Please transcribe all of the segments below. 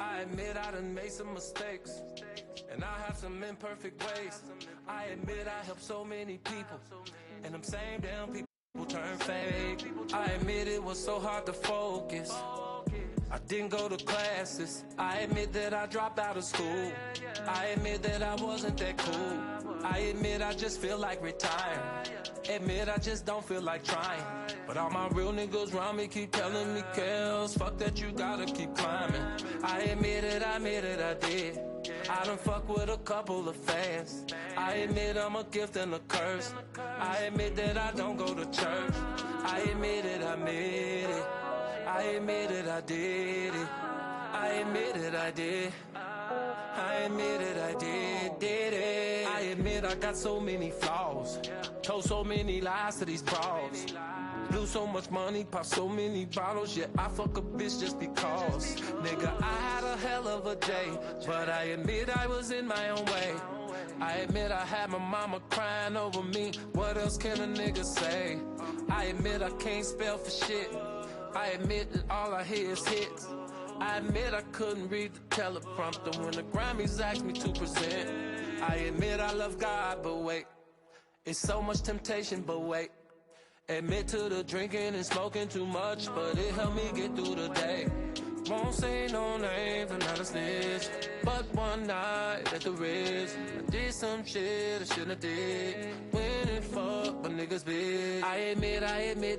I admit I done made some mistakes, and I have some imperfect ways. I admit I helped so many people, and them same damn people turn fake. I admit it was so hard to focus. I didn't go to classes. I admit that I dropped out of school. I admit that I wasn't that cool. I admit I just feel like retiring. Admit I just don't feel like trying. But all my real niggas around me keep telling me, Kels, fuck that, you gotta keep climbing. I admit it, I did. I done fuck with a couple of fans. I admit I'm a gift and a curse. I admit that I don't go to church. I admit it, I admit it. I admit it, I did it. I admit it, I did. I admit it, I did it. I admit I got so many flaws. Told so many lies to these bras. Blew so much money, popped so many bottles. Yeah, I fuck a bitch just because. Nigga, I had a hell of a day, but I admit I was in my own way. I admit I had my mama crying over me. What else can a nigga say? I admit I can't spell for shit. I admit that all I hear is hits. I admit I couldn't read the teleprompter when the Grammys asked me to present. I admit I love God, but wait, it's so much temptation, but wait. Admit to the drinking and smoking too much, but it helped me get through the day. Won't say no names, I'm not a snitch, but one night at the Ritz, I did some shit I shouldn't have did. When it fucked, but niggas big. I admit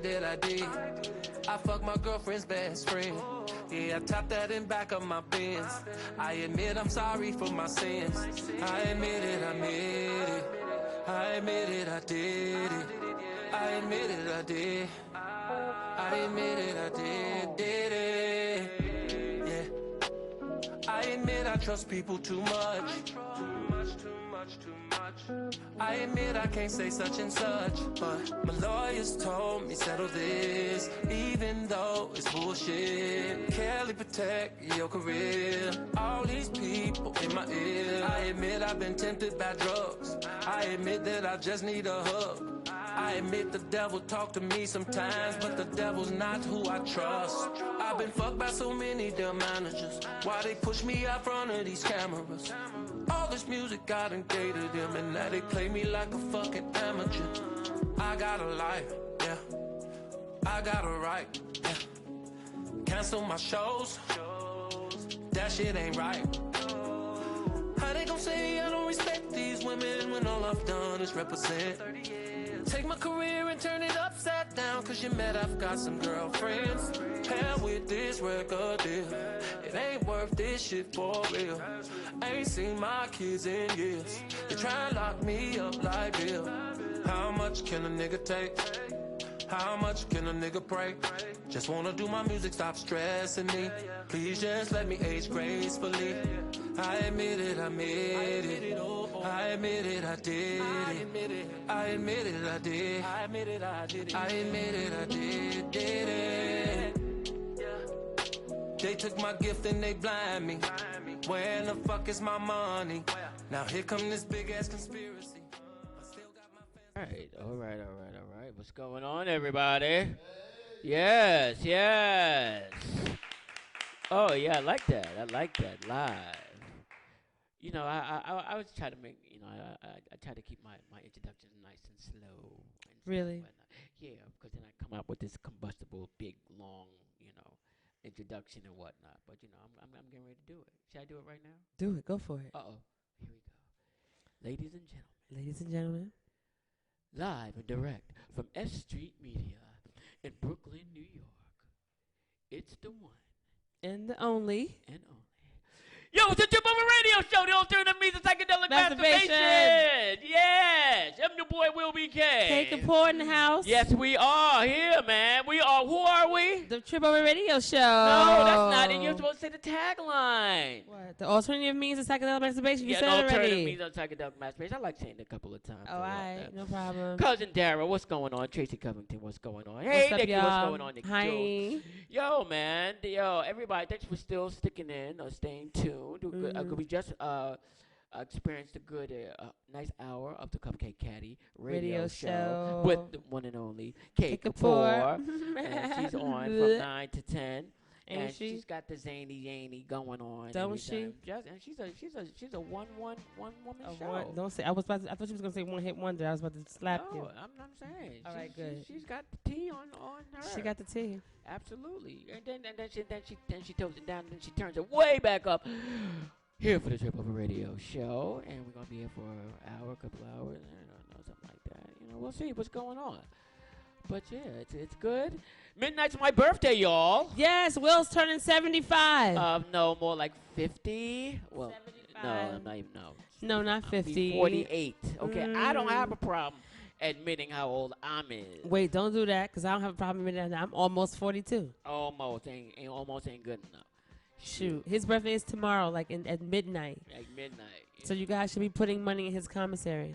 that I did. I fucked my girlfriend's best friend. Yeah, I topped that in back of my Benz. I admit I'm sorry for my sins. I admit it, I admit it. I admit it, I did it. I admit it, I did. I admit it, I did it. Yeah. I admit I trust people too much. Too much. I admit I can't say such and such, but my lawyers told me settle this, even though it's bullshit. Kelly, protect your career. All these people in my ear. I admit I've been tempted by drugs. I admit that I just need a hug. I admit the devil talk to me sometimes, but the devil's not who I trust. I've been fucked by so many damn managers. Why they push me out front of these cameras? All this music got engaged them, and now they play me like a fucking amateur. I got a life, yeah. I got a right, yeah. Cancel my shows. That shit ain't right. How they gon' say I don't respect these women when all I've done is represent? Take my career and turn it upside down, cause you met I've got some girlfriends. Hell with this record deal, it ain't worth this shit for real. Ain't seen my kids in years. They try and lock me up like Bill. How much can a nigga take? How much can a nigga pray? Just wanna do my music, stop stressing me. Please just let me age gracefully. I admit it, I admit it. I admit it, I did it. I admit it, I did. I admit it, I did. I admit it, I did it. They took my gift and they blind me. Where in the fuck is my money? Now here come this big ass conspiracy. All right. What's going on, everybody? Yes. Oh yeah, I like that. Live. You know, I was trying to make, you know, I try to keep my introductions nice and slow. And Really? whatnot. Yeah, because then I come out with this combustible, big, long, you know, introduction and whatnot. But you know, I'm getting ready to do it. Should I do it right now? Do it. Go for it. Uh-oh. Here we go. Ladies and gentlemen. Ladies and gentlemen. Live and direct from S.STREET Media in Brooklyn, New York. It's the one And the only. and only. Yo, it's the Trip Over Radio Show, the alternative means of psychedelic Masturbation. masturbation. Yes, I'm your boy Will B. K. Take a pour in the house. Yes, we are here, man. We are. Who are we? The Trip Over Radio Show. No, that's not it. You're supposed to say the tagline. What? The alternative means of psychedelic masturbation. You Yeah, said the it alternative already. means of psychedelic masturbation. I like saying it a couple of times. All right, no problem. Cousin Dara, what's going on? Tracy Covington, what's going on? Hey, What's up, Nikki, y'all? what's going on? Nikki Hi. Jules. Yo, man. Yo, everybody, thanks for still sticking in or staying tuned. We just experienced a good, nice hour of the Cupcake Caddy radio show with the one and only Kate Kapoor. Kapoor. And she's on from 9 to 10. Ain't she? She's got the zany going on. Don't she? Just and she's a one woman show. One, don't say. I thought she was gonna say one hit wonder. I was about to slap you. No, I'm saying. All right, good. She's got the tea on her. She got the tea. Absolutely. And then she tones it down, and then she turns it way back up. Here for the Trip Over Radio show, and we're gonna be here for an hour, a couple hours, something like that. We'll see what's going on. But yeah, it's good. Midnight's my birthday, y'all. Yes, Will's turning 75. No, more like 50. Well, 75. no, I'm not even no. No, not 50. 48. Okay, I don't have a problem admitting how old I'm is. Wait, don't do that, because I don't have a problem with that. I'm almost 42. Almost ain't good enough. Shoot, his birthday is tomorrow, like at midnight. Like midnight. Yeah. So you guys should be putting money in his commissary.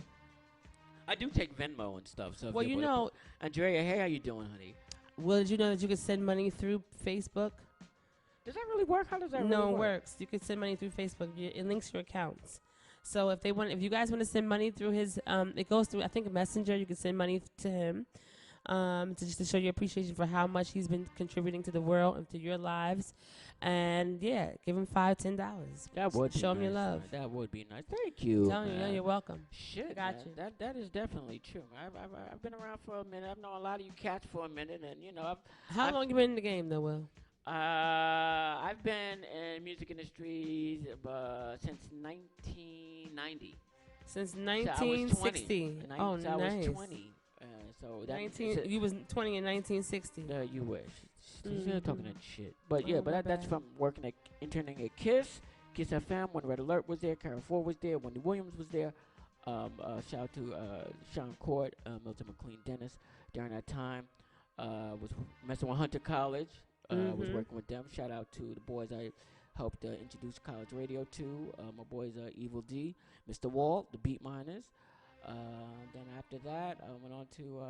I do take Venmo and stuff. So well, Andrea, hey, how you doing, honey? Well, did you know that you can send money through Facebook? Does that really work? How does that really work? No, it works. You can send money through Facebook. It links your accounts. So if you guys want to send money through his, it goes through, I think, a messenger. You can send money to him, to show your appreciation for how much he's been contributing to the world and to your lives. And yeah, give him $5, $10. That would show him nice, your love. That would be nice. Thank you. Telling you, you're welcome. Shit, I got man. you. That is definitely true. I've been around for a minute. I've known a lot of you cats for a minute, and How long you been in the game, though, Will? I've been in music industries since 1990. Since 1960. Oh, nice. I was 20. So that you was 20 in 1960. You wish. Still talking that shit. But yeah, that's bad. from interning at Kiss FM, when Red Alert was there, Karen Ford was there, Wendy Williams was there. Shout out to Sean Court, Milton McLean Dennis during that time. Was messing with Hunter College. Was working with them. Shout out to the boys I helped introduce college radio to. My boys Evil D, Mr. Walt, the Beat Miners. Then after that, I went on to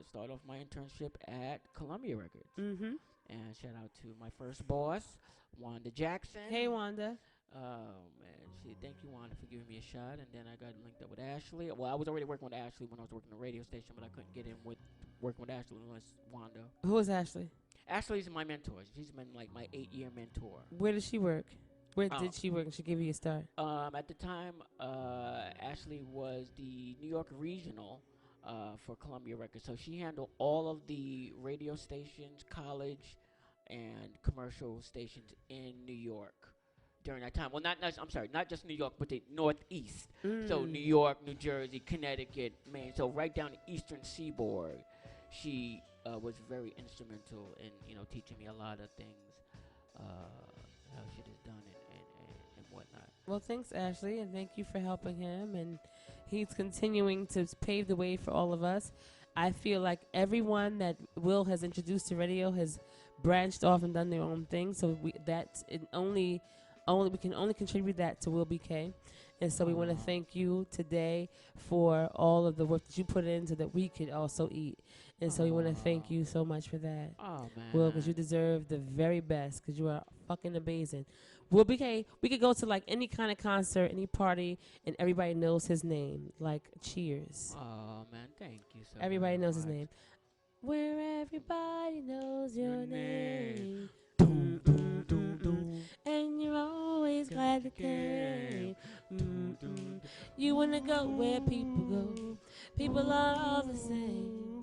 start off my internship at Columbia Records. Mm-hmm. And shout out to my first boss, Wanda Jackson. Hey, Wanda. Oh, man. Thank you, Wanda, for giving me a shot. And then I got linked up with Ashley. Well, I was already working with Ashley when I was working at the radio station, but I couldn't get in with working with Ashley unless Wanda. Who is Ashley? Ashley's my mentor. She's been like my 8-year mentor. Where does she work? Where did she work and she give you a start? At the time, Ashley was the New York regional for Columbia Records. So she handled all of the radio stations, college, and commercial stations in New York during that time. Well, not just New York, but the Northeast. So New York, New Jersey, Connecticut, Maine. So right down the Eastern Seaboard. She was very instrumental in teaching me a lot of things, how she has done it and whatnot. Well, thanks, Ashley, and thank you for helping him. And he's continuing to pave the way for all of us. I feel like everyone that Will has introduced to radio has branched off and done their own thing. So we can only contribute that to Will BK. And so we want to thank you today for all of the work that you put in so that we could also eat. And so we want to thank you so much for that. Oh, man. Will, because you deserve the very best, because you are fucking amazing. Will BK, we could go to like any kind of concert, any party, and everybody knows his name. Like Cheers. Oh, man, thank you so Everybody knows his much. name. Where everybody knows your name. And you're always glad that came. You wanna go where people go. People are all the same.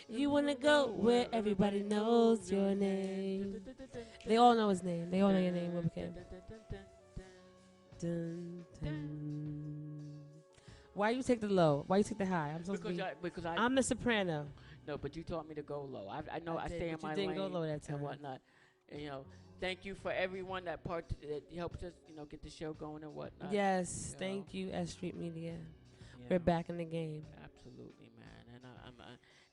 You wanna go where everybody knows your name. They all know his name. They all know your name. Will BK. Dun, dun. Why you take the low? Why you take the high? I'm supposed to be. I'm the soprano. No, but you taught me to go low. I know I stay in my lane. You didn't go low that time. And whatnot. And, thank you for everyone that helps us, get the show going and whatnot. Yes, thank you, S.STREET Media. Yeah. We're back in the game. Absolutely, man.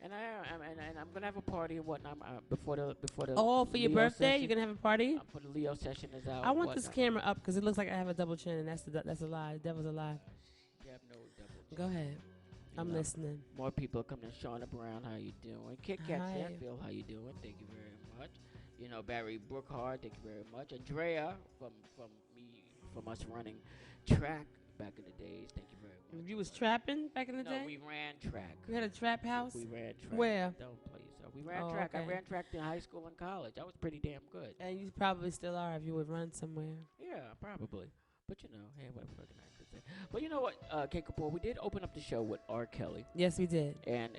And I'm gonna have a party and whatnot before the. Oh, for your Leo birthday, session. you're gonna have a party? For the Leo session is out. I want this camera up because it looks like I have a double chin, and that's a lie. The devil's a lie. You have no double. Go ahead. I'm listening. More people are coming. Shauna Brown, how you doing? Kit Kat Hi. Stanfield, how you doing? Thank you very much. Barry Brookhart, thank you very much. Andrea from us running track back in the days. Thank you very much. You was trapping back in the day? No, we ran track. You had a trap house? We ran track. Where? Don't play yourself. So we ran Oh, track. I okay. ran track in high school and college. I was pretty damn good. And you probably still are if you would run somewhere. Yeah, probably. But hey, what fucking I could say. But you know what, K Kapoor, we did open up the show with R. Kelly, Yes, we did. and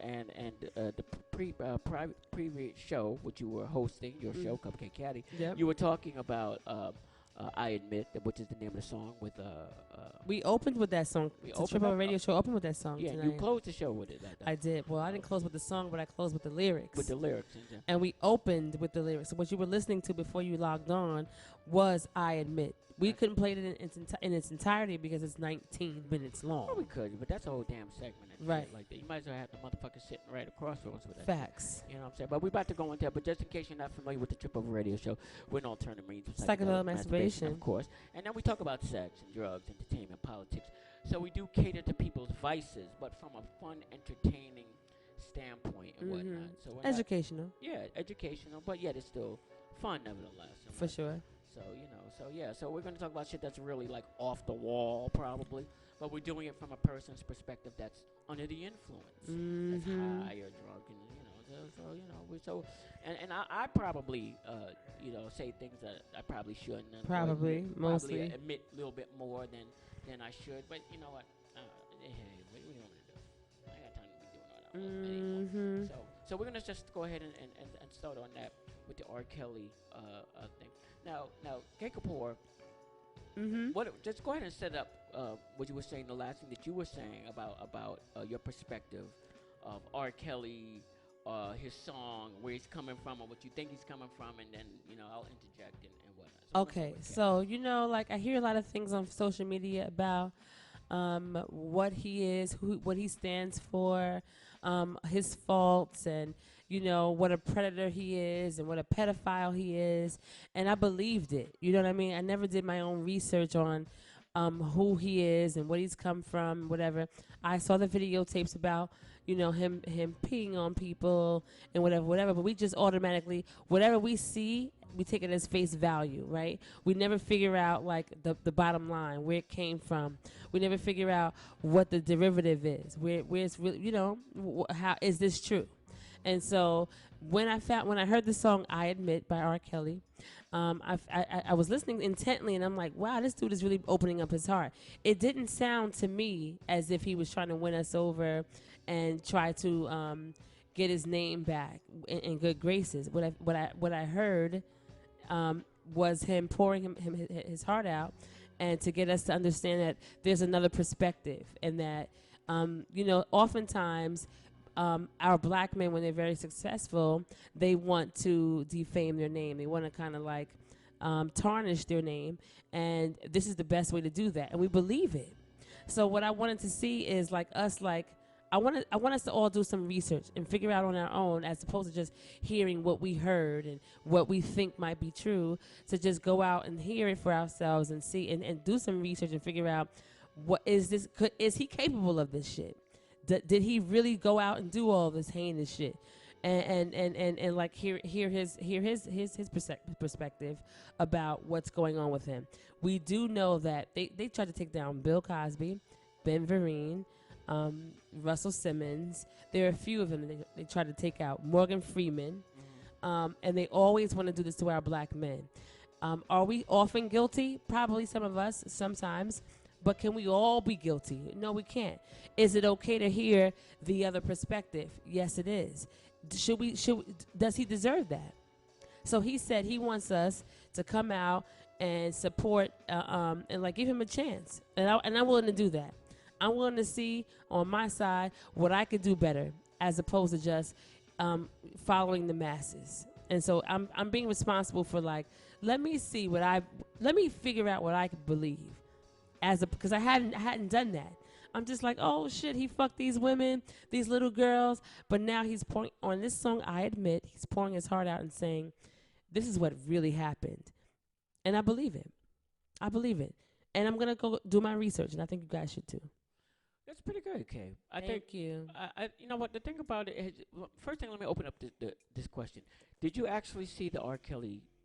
the previous show, which you were hosting, your show, Cupcake Caddy, Yep. you were talking about I Admit, which is the name of the song with We opened with that song. We The opened Triple up- Radio Show opened with that song yeah, tonight. you closed the show with it. I did. Well, I didn't close with the song, but I closed with the lyrics. with the lyrics. And we opened with the lyrics. So what you were listening to before you logged on was I Admit. We couldn't play it in its entirety because it's 19 minutes long. Well, we could, but that's a whole damn segment. And Right. shit like that. You might as well have the motherfucker sitting right across from us with that. Facts. You know what I'm saying? But we're about to go into that. But just in case you're not familiar with the Trip Over Radio Show, we're an alternative means of Psychedelic masturbation. of course. And then we talk about sex and drugs, entertainment, politics. So we do cater to people's vices, but from a fun, entertaining standpoint and whatnot. So we're not- Educational, yeah, educational, but yet it's still fun nevertheless. I'm for not- sure. So we're going to talk about shit that's really like off the wall, probably, but we're doing it from a person's perspective that's under the influence, that's high or drunk, and I probably, say things that I probably shouldn't. And Probably, mostly. Probably admit a little bit more than I should, but you know what? Hey, what do you want me to do? I ain't got time to be doing all that anymore. So we're going to just go ahead and start on that with the R. Kelly thing. Now, K Kapoor, just go ahead and set up what you were saying, the last thing that you were saying about your perspective of R. Kelly, his song, where he's coming from, or what you think he's coming from, and then I'll interject and whatnot. So Okay, so like I hear a lot of things on social media about what he is, what he stands for, his faults, and what a predator he is and what a pedophile he is, and I believed it. You know what I mean? I never did my own research on who he is and what he's come from, whatever. I saw the videotapes about him peeing on people and whatever. But we just automatically, whatever we see, we take it as face value, right? We never figure out like the bottom line, where it came from. We never figure out what the derivative is, where it's really, how is this true? And so when I heard the song "I Admit" by R. Kelly, I was listening intently, and I'm like, wow, this dude is really opening up his heart. It didn't sound to me as if he was trying to win us over and try to get his name back in good graces. What I heard was him pouring his heart out, and to get us to understand that there's another perspective, and that oftentimes. Our black men, when they're very successful, they want to defame their name. They want to kind of like tarnish their name, and this is the best way to do that, and we believe it. So what I wanted to see is I want us to all do some research and figure out on our own, as opposed to just hearing what we heard and what we think might be true. To just go out and hear it for ourselves and see and do some research and figure out what is this? Is he capable of this shit? Did he really go out and do all this heinous shit, and like hear his perspective about what's going on with him? We do know that they tried to take down Bill Cosby, Ben Vereen, Russell Simmons. There are a few of them that they tried to take out. Morgan Freeman, and they always want to do this to our black men. Are we often guilty? Probably some of us sometimes. But can we all be guilty? No, we can't. Is it okay to hear the other perspective? Yes, it is. Does he deserve that? So he said he wants us to come out and support and like give him a chance. And I'm willing to do that. I'm willing to see on my side what I could do better, as opposed to just following the masses. And so I'm being responsible for let me figure out what I could believe. Because I hadn't done that. I'm just like, oh shit, he fucked these women, these little girls, but now he's pouring on this song, I Admit, he's pouring his heart out and saying, this is what really happened. And I believe it. And I'm gonna go do my research, and I think you guys should too. That's pretty good, Kay. Thank you. You know what, the thing about it is, first thing, let me open up this question. Did you actually see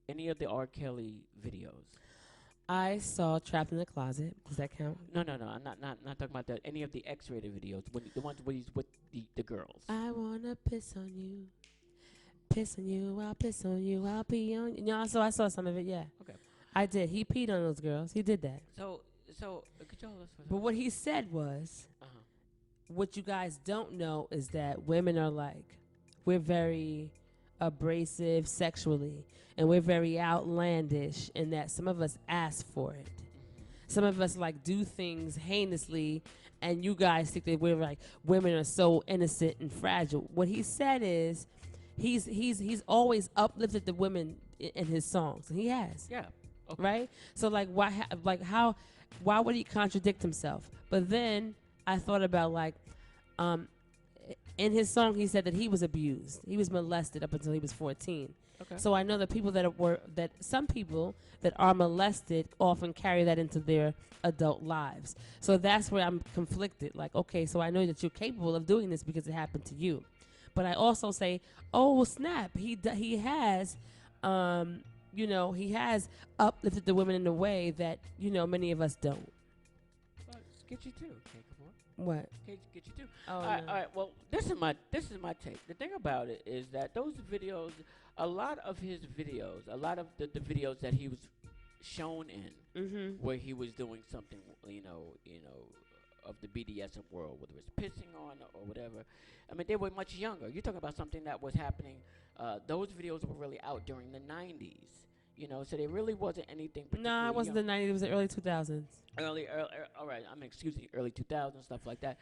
any of the R. Kelly videos? I saw Trapped in the Closet. Does that count? No. I'm not talking about that. Any of the X-rated videos, the ones where he's with the girls. I wanna piss on you. piss on you, I'll piss on you, I'll pee on you. No, so I saw some of it, yeah. Okay. I did. He peed on those girls. He did that. So could you hold us for a But what he said was, Uh-huh. what you guys don't know is that women are like, we're very abrasive sexually, and we're very outlandish in that some of us ask for it. Some of us like do things heinously, and you guys think that we're like women are so innocent and fragile. What he said is, he's always uplifted the women in his songs. He has, Yeah. Okay. right? So like why would he contradict himself? But then I thought about like, in his song he said that he was abused, he was molested up until he was 14. Okay. So I know that some people that are molested often carry that into their adult lives. So that's where I'm conflicted. Like, okay, so I know that you're capable of doing this because it happened to you, but I also say, oh well, snap, he has, he has uplifted the women in a way that many of us don't. Well, let's get you too. Okay, come on. What? Okay, get you too. Oh, All right, no. all right. Well, this is my take. The thing about it is that those videos, a lot of the videos that he was shown in, Mm-hmm. where he was doing something, of the BDSM world, whether it's pissing on or whatever. I mean, they were much younger. You're talking about something that was happening. Those videos were really out during the 90s. So there really wasn't anything. No, it wasn't the 90s. It was the early 2000s. All right. Excuse me, early 2000s, stuff like that.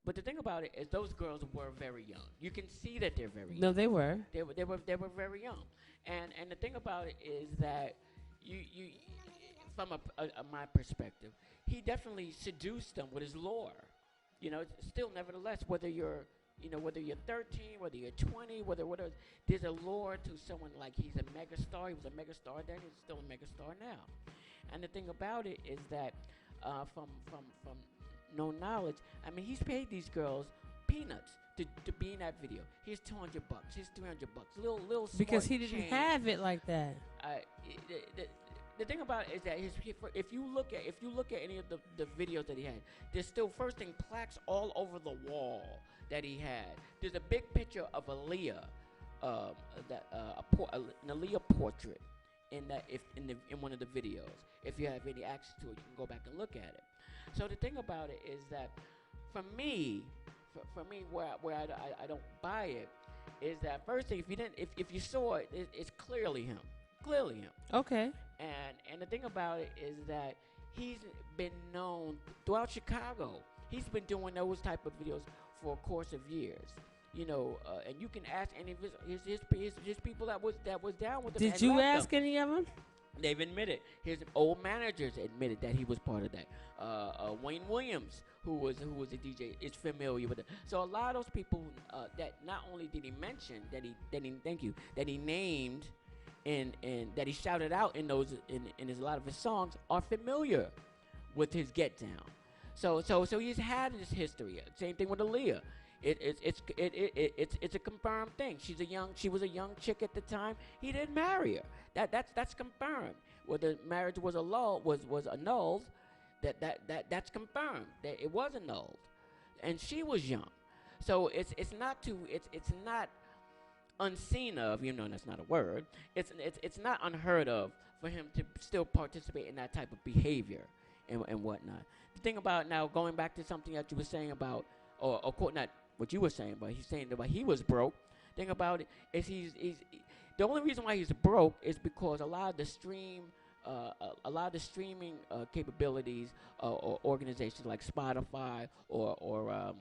But the thing about it is, those girls were very young. You can see that they're very young. No, they were. They were very young. And the thing about it is that you from my perspective, he definitely seduced them with his lore. Still, nevertheless, whether you're 13, whether you're 20, whether there's a lore to someone. Like, he's a megastar. He was a megastar then. He's still a megastar now. And the thing about it is that, from no knowledge, I mean, he's paid these girls peanuts to be in that video. Here's $200. Here's $300. Little Because smart he didn't change. have it like that. The thing about it is that if you look at any of the videos that he had, there's still, first thing, plaques all over the wall that he had. There's a big picture of Aaliyah, an Aaliyah portrait in one of the videos. If you have any access to it, you can go back and look at it. So the thing about it is that, for me, where I don't buy it, is that, first thing, if you saw it, it's clearly him. Okay. And the thing about it is that he's been known throughout Chicago. He's been doing those type of videos for a course of years. And you can ask any of his people that was down with him. Did you ask any of them? They've admitted. His old managers admitted that he was part of that. Wayne Williams, who was a DJ, is familiar with it. So a lot of those people that not only did he mention, that he named, and that he shouted out in a lot of his songs, are familiar with his get down. So he's had his history. Same thing with Aaliyah. It's a confirmed thing. She was a young chick at the time. He didn't marry her. That's confirmed. Whether marriage was annulled, that's confirmed. That it was annulled, and she was young. So it's not unseen of. That's not a word. It's not unheard of for him to still participate in that type of behavior and whatnot. The thing about, now going back to something that you were saying about, or not what you were saying, but he's saying that he was broke. Thing about it is he's the only reason why he's broke is because a lot of the streaming capabilities or organizations like Spotify or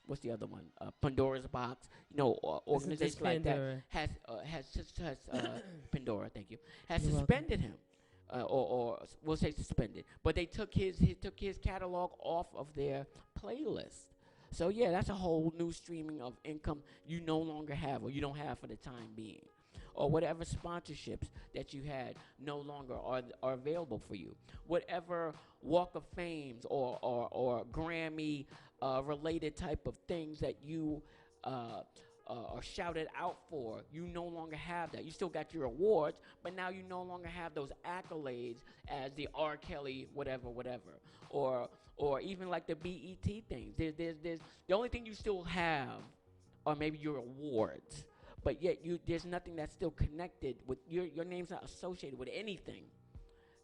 what's the other one? Pandora's Box. Organizations like that has Pandora. Thank you. Has You're suspended him. Or we'll say suspended, but they took his catalog off of their playlist. So yeah, that's a whole new streaming of income you no longer have, or you don't have for the time being, or whatever sponsorships that you had no longer are available for you. Whatever Walk of Fames or Grammy related type of things that you are shouted out for, you no longer have that. You still got your awards, but now you no longer have those accolades as the R. Kelly whatever, or even like the BET things. There's the only thing you still have are maybe your awards, but yet there's nothing that's still connected with your name's not associated with anything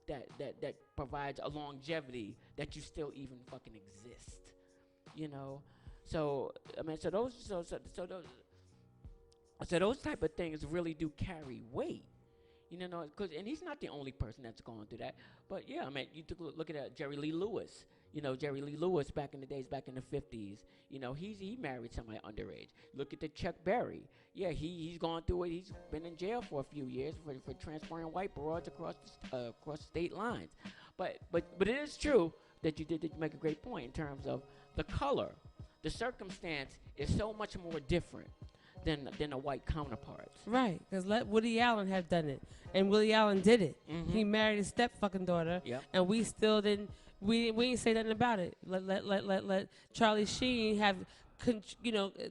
that provides a longevity that you still even fucking exist, you know. So I mean, so those type of things really do carry weight. You know, and he's not the only person that's going through that. But yeah, I mean, you took a look at Jerry Lee Lewis. You know, Jerry Lee Lewis back in the days, back in the 50s. You know, he married somebody underage. Look at the Chuck Berry. Yeah, he's gone through it. He's been in jail for a few years for transporting white broads across state lines. But it is true that you make a great point in terms of the color. The circumstance is so much more different than a white counterparts. Right, because let Woody Allen have done it, and Woody Allen did it. Mm-hmm. He married his step-fucking daughter, and we still didn't. We didn't say nothing about it. Let Charlie Sheen have,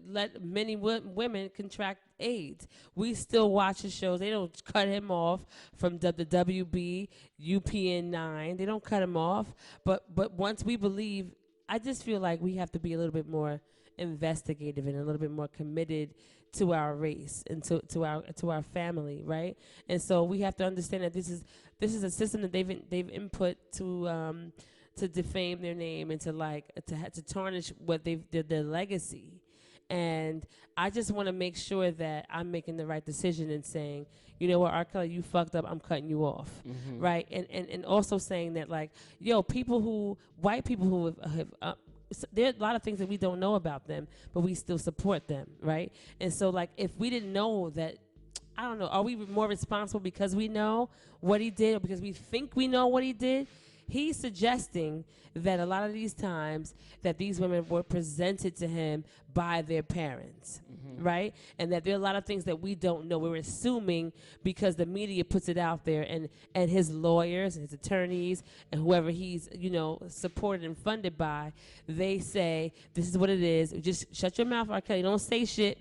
let many women contract AIDS. We still watch his shows. They don't cut him off from the WB, UPN 9. They don't cut him off. But once we believe, I just feel like we have to be a little bit more investigative and a little bit more committed to our race and to our family, right? And so we have to understand that this is a system that they've input to defame their name and to tarnish what their legacy. And I just want to make sure that I'm making the right decision and saying, you know what, R. Kelly, you fucked up, I'm cutting you off, right? And also saying that, like, yo, white people who have there are a lot of things that we don't know about them, but we still support them, right? And so, like, if we didn't know that, I don't know, are we more responsible because we know what he did or because we think we know what he did? He's suggesting that a lot of these times that these women were presented to him by their parents, right? And that there are a lot of things that we don't know. We're assuming because the media puts it out there, and his lawyers and his attorneys and whoever he's, supported and funded by, they say, this is what it is. Just shut your mouth, R. Kelly. Don't say shit.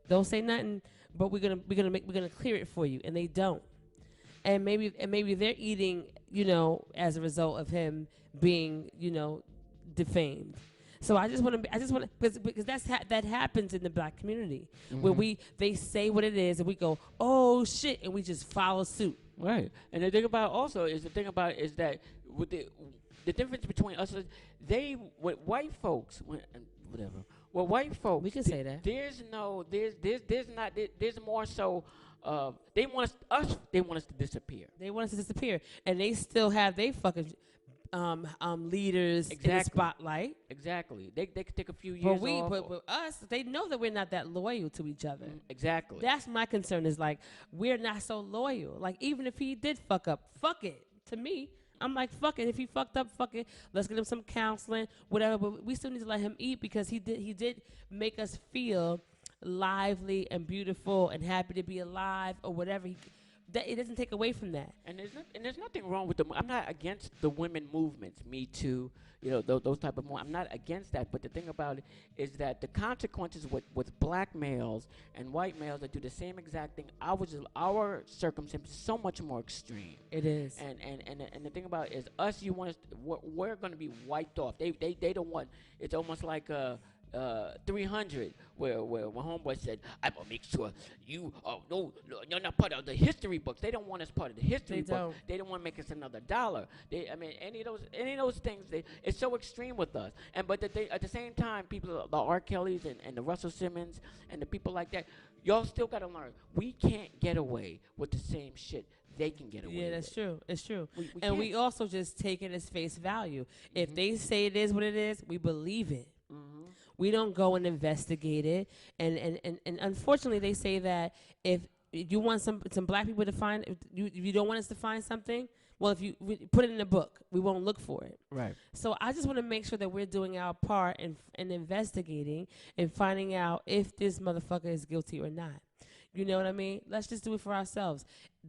Don't say nothing. But we're gonna clear it for you, and they don't. And maybe they're eating, as a result of him being, defamed. So I just want to, because that happens in the black community, where they say what it is, and we go, oh shit, and we just follow suit. Right. And the thing about is that with the difference between us is with white folks, whatever. Well, white folks, we can say that. There's more so. They want us to disappear. They want us to disappear, and they still have they fucking leaders in the spotlight. Exactly. They could take a few years off. But us, they know that we're not that loyal to each other. Exactly. That's my concern. Is like we're not so loyal. Like even if he did fuck up, fuck it. To me, I'm like, fuck it. If he fucked up, fuck it. Let's get him some counseling, whatever. But we still need to let him eat because he did make us feel lively and beautiful and happy to be alive or whatever. It doesn't take away from that. And there's nothing wrong with them. I'm not against the women movements, Me Too, those type of. I'm not against that. But the thing about it is that the consequences with black males and white males that do the same exact thing, our circumstance is so much more extreme. It is. And the thing about it is us. You want us? We're going to be wiped off. They don't want. It's almost like 300, where homeboy said, "I'm gonna make sure you're not part of the history books." They don't want us part of the history book. They don't want to make us another dollar. Any of those things. It's so extreme with us. But at the same time, people, the R. Kellys and the Russell Simmons and the people like that, y'all still gotta learn. We can't get away with the same shit they can get away with. Yeah, that's true. It's true. And we also just take it as face value. If they say it is what it is, we believe it. We don't go and investigate it. And unfortunately, they say that if you want some black people to find, if you don't want us to find something, well, if you put it in a book, we won't look for it. Right. So I just want to make sure that we're doing our part in investigating and finding out if this motherfucker is guilty or not. You know what I mean? Let's just do it for ourselves.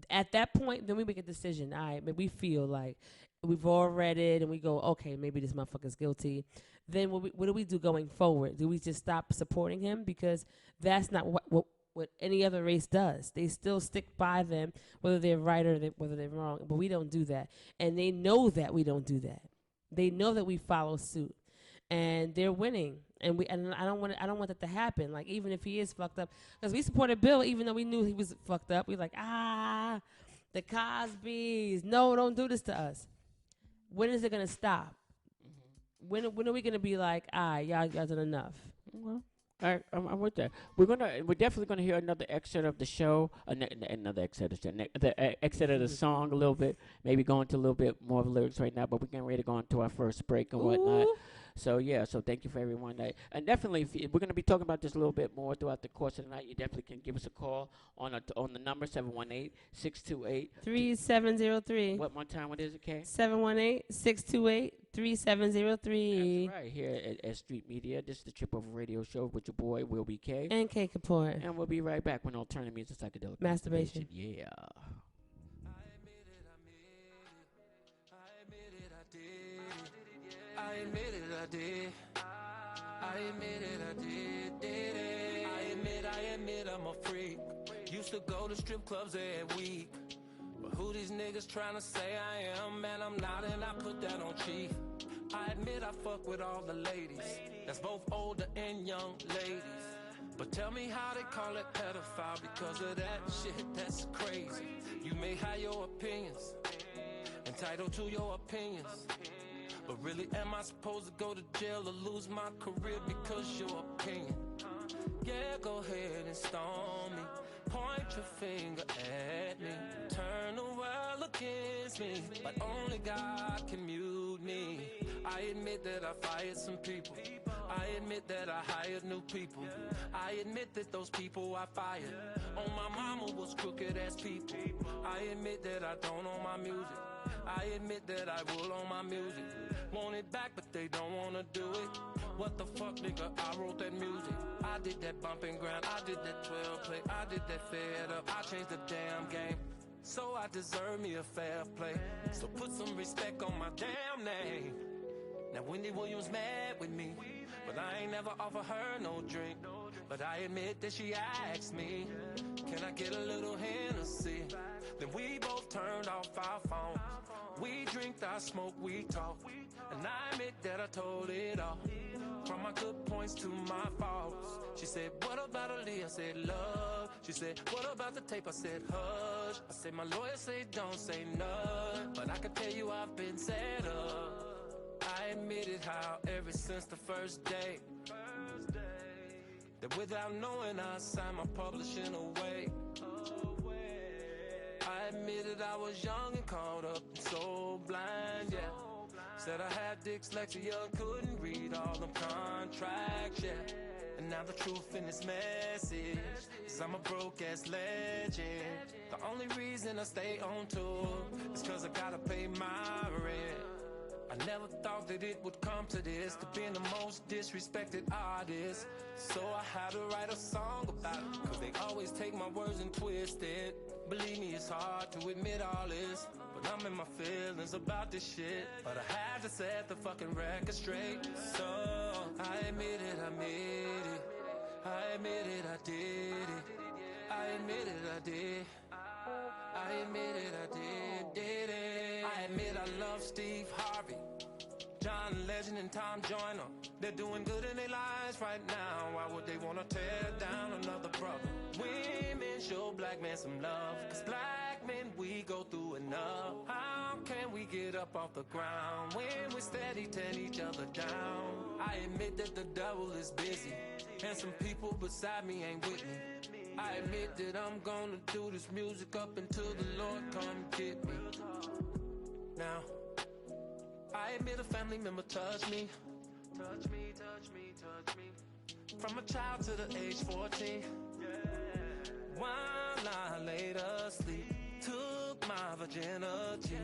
At that point, then we make a decision. All right, maybe we feel like we've all read it and we go, okay, maybe this motherfucker's guilty. Then what do we do going forward? Do we just stop supporting him? Because that's not what any other race does. They still stick by them, whether they're right or whether they're wrong. But we don't do that. And they know that we don't do that. They know that we follow suit. And they're winning. and I don't want that to happen. Like even if he is fucked up, because we supported Bill even though we knew he was fucked up. We like the Cosbys. No, don't do this to us. When is it gonna stop? When are we gonna be like, y'all done enough? Well, I'm with that. We're definitely gonna hear another excerpt of the show, another excerpt of the show, the excerpt of the song a little bit. Maybe go into a little bit more of the lyrics right now, but we're getting ready to go into our first break and whatnot. So so thank you for everyone and definitely we're gonna be talking about this a little bit more throughout the course of the night. You definitely can give us a call on the number 718-628-3703. What more time? What is it, Kay? 718-628-3703. That's right, here at S.STREET Media. This is the Trip Over Radio Show with your boy, Will B. K. And K. Kapoor. And we'll be right back when alternative music psychedelic masturbation. Yeah. I admit it, I did. I admit it, I did it. I admit I'm a freak. Used to go to strip clubs every week. But who these niggas tryna say I am? Man, I'm not, and I put that on chief. I admit I fuck with all the ladies. That's both older and young ladies. But tell me how they call it pedophile because of that shit, that's crazy. You may have your opinions, entitled to your opinions. But really, am I supposed to go to jail or lose my career because your opinion? Yeah, go ahead and stone me. Point your finger at me. Turn the world against me. But only God can mute me. I admit that I fired some people. I admit that I hired new people. I admit that those people I fired on my mama was crooked ass people. I admit that I don't own my music. I admit that I will own my music. Want it back, but they don't wanna do it. What the fuck, nigga? I wrote that music. I did that bump and grind. I did that 12 play. I did that fed up. I changed the damn game. So I deserve me a fair play. So put some respect on my damn name. Now Wendy Williams mad with me, but I ain't never offer her no drink. But I admit that she asked me, can I get a little Hennessy? Then we both turned off our phones. We drink, I smoke, we talk. And I admit that I told it all. From my good points to my faults. She said, what about Aaliyah? I said, love. She said, what about the tape? I said, hush. I said, my lawyer said, don't say none. But I can tell you I've been set up. I admitted how ever since the first day that without knowing I signed my publishing away. I admitted I was young and caught up and so blind, yeah. Said I had dyslexia, couldn't read all them contracts, yeah. And now the truth in this message is I'm a broke ass legend. The only reason I stay on tour is cause I gotta pay my rent. I never thought that it would come to this, to being the most disrespected artist. So I had to write a song about it, cause they always take my words and twist it. Believe me, it's hard to admit all this, but I'm in my feelings about this shit. But I had to set the fucking record straight. So I admit it, I admit it. I admit it, I did it. I admit it, I did. I admit it, I did it. I admit I love Steve Harvey, John Legend and Tom Joyner. They're doing good in their lives right now. Why would they wanna tear down another brother? Women show black men some love, cause black men, we go through enough. How can we get up off the ground when we steady tearing each other down? I admit that the devil is busy, and some people beside me ain't with me. I admit that I'm gonna do this music up until the Lord come get me. Now, I admit a family member touched me. Touch me, touch me, touch me. From a child to the age 14. While I laid asleep, took my virginity.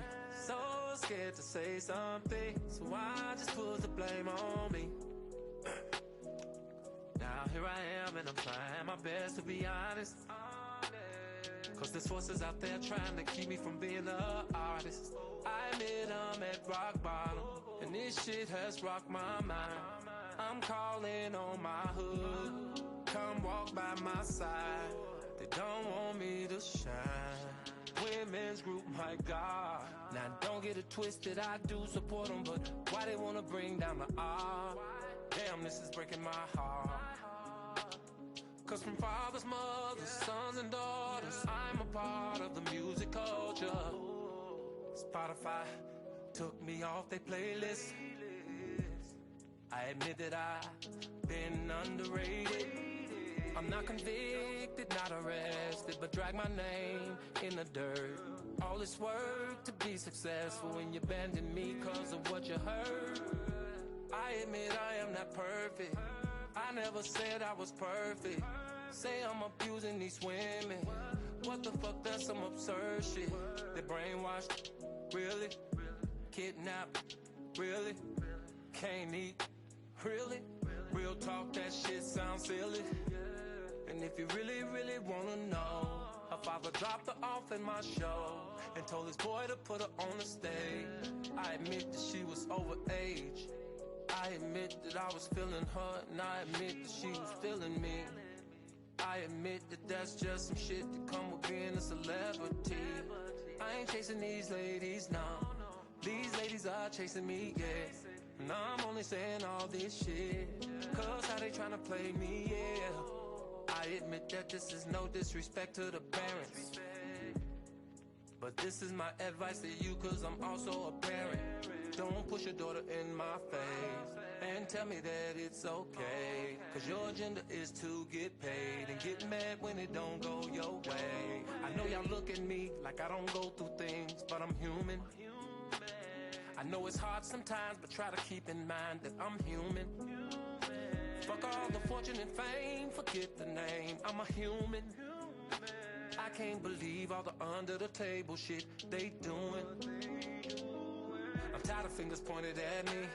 So scared to say something, so I just put the blame on me. Now here I am and I'm trying my best to be honest. Cause there's forces out there trying to keep me from being an artist. I admit I'm at rock bottom, and this shit has rocked my mind. I'm calling on my hood, come walk by my side. They don't want me to shine. Women's group, my God. Now don't get it twisted, I do support them, but why they wanna bring down the art? Damn, damn, this is breaking my heart. Cause from fathers, mothers, sons and daughters, I'm a part of the music culture. Spotify took me off their playlist. I admit that I've been underrated. I'm not convicted, not arrested, but drag my name in the dirt. All this work to be successful and you abandon me cause of what you heard. I admit I am not perfect. I never said I was perfect. Say I'm abusing these women. What the fuck, that's some absurd shit. They brainwashed, really? Kidnapped, really? Can't eat, really? Real talk, that shit sounds silly. And if you really, really wanna know, her father dropped her off in my show and told his boy to put her on the stage. I admit that she was overage. I admit that I was feeling her, and I admit that she was feeling me. I admit that that's just some shit that come with being a celebrity. I ain't chasing these ladies, no. These ladies are chasing me, yeah. And I'm only saying all this shit cause how they tryna play me, yeah. I admit that this is no disrespect to the parents, but this is my advice to you cause I'm also a parent. Don't push your daughter in my face and tell me that it's okay, cause your agenda is to get paid and get mad when it don't go your way. I know y'all look at me like I don't go through things, but I'm human. I know it's hard sometimes, but try to keep in mind that I'm human. Fuck all the fortune and fame, forget the name, I'm a human. I can't believe all the under the table shit they doing. I'm tired of fingers pointed at me.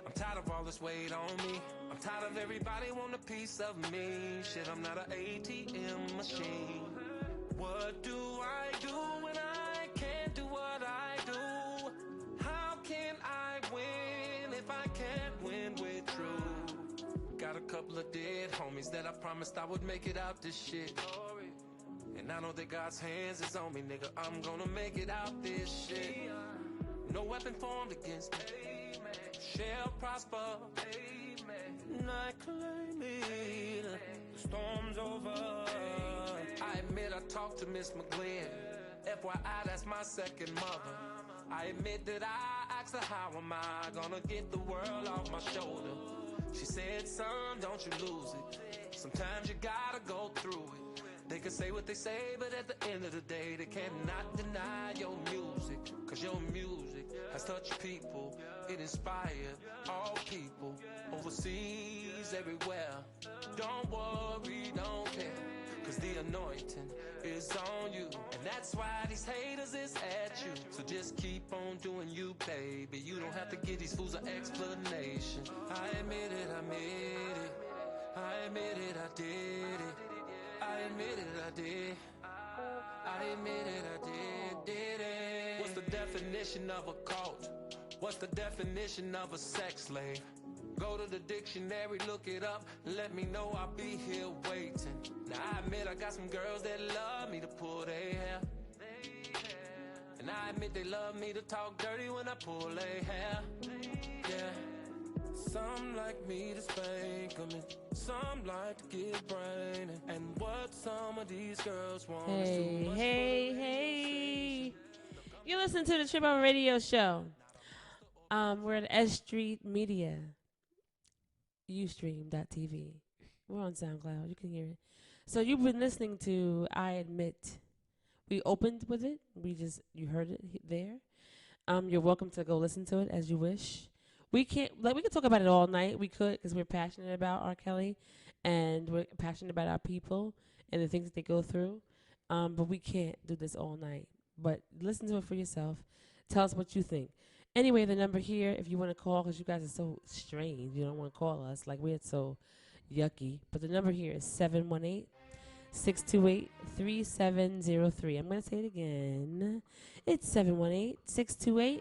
I'm tired of all this weight on me. I'm tired of everybody want a piece of me. Shit, I'm not an ATM machine. What do I do when I can't do what I do? How can I win if I can't win with truth? Got a couple of dead homies that I promised I would make it out this shit. And I know that God's hands is on me, nigga. I'm gonna make it out this shit. No weapon formed against me shall prosper. And I claim it. The storm's over. I admit I talked to Miss McGlynn. FYI, that's my second mother. I admit that I asked her how am I gonna get the world off my shoulder. She said, son, don't you lose it. Sometimes you gotta go through it. They can say what they say, but at the end of the day, they cannot deny your music. Cause your music has touched people. It inspired all people overseas, everywhere. Don't worry, don't care, cause the anointing is on you. And that's why these haters is at you. So just keep on doing you, baby. You don't have to give these fools an explanation. I admit it, I admit it. I admit it, I did it. I admit it, I did. I admit it, I did it. What's the definition of a cult? What's the definition of a sex slave? Go to the dictionary, look it up, let me know, I'll be here waiting. Now I admit I got some girls that love me to pull their hair. And I admit they love me to talk dirty when I pull their hair. Yeah. Some like me to spank them, and some like to get brain. And what some of these girls want is too much. Hey. You listen to the Trip On Radio Show. We're at S.STREET Media, Ustream.tv. We're on SoundCloud. You can hear it. So you've been listening to I Admit. We opened with it. You heard it there. You're welcome to go listen to it as you wish. We could talk about it all night. We could, because we're passionate about R. Kelly, and we're passionate about our people and the things that they go through. But we can't do this all night. But listen to it for yourself. Tell us what you think. Anyway, the number here, if you want to call, because you guys are so strange, you don't want to call us, like we're so yucky. But the number here is 718-628-3703. I'm going to say it again. It's 718-628-3703.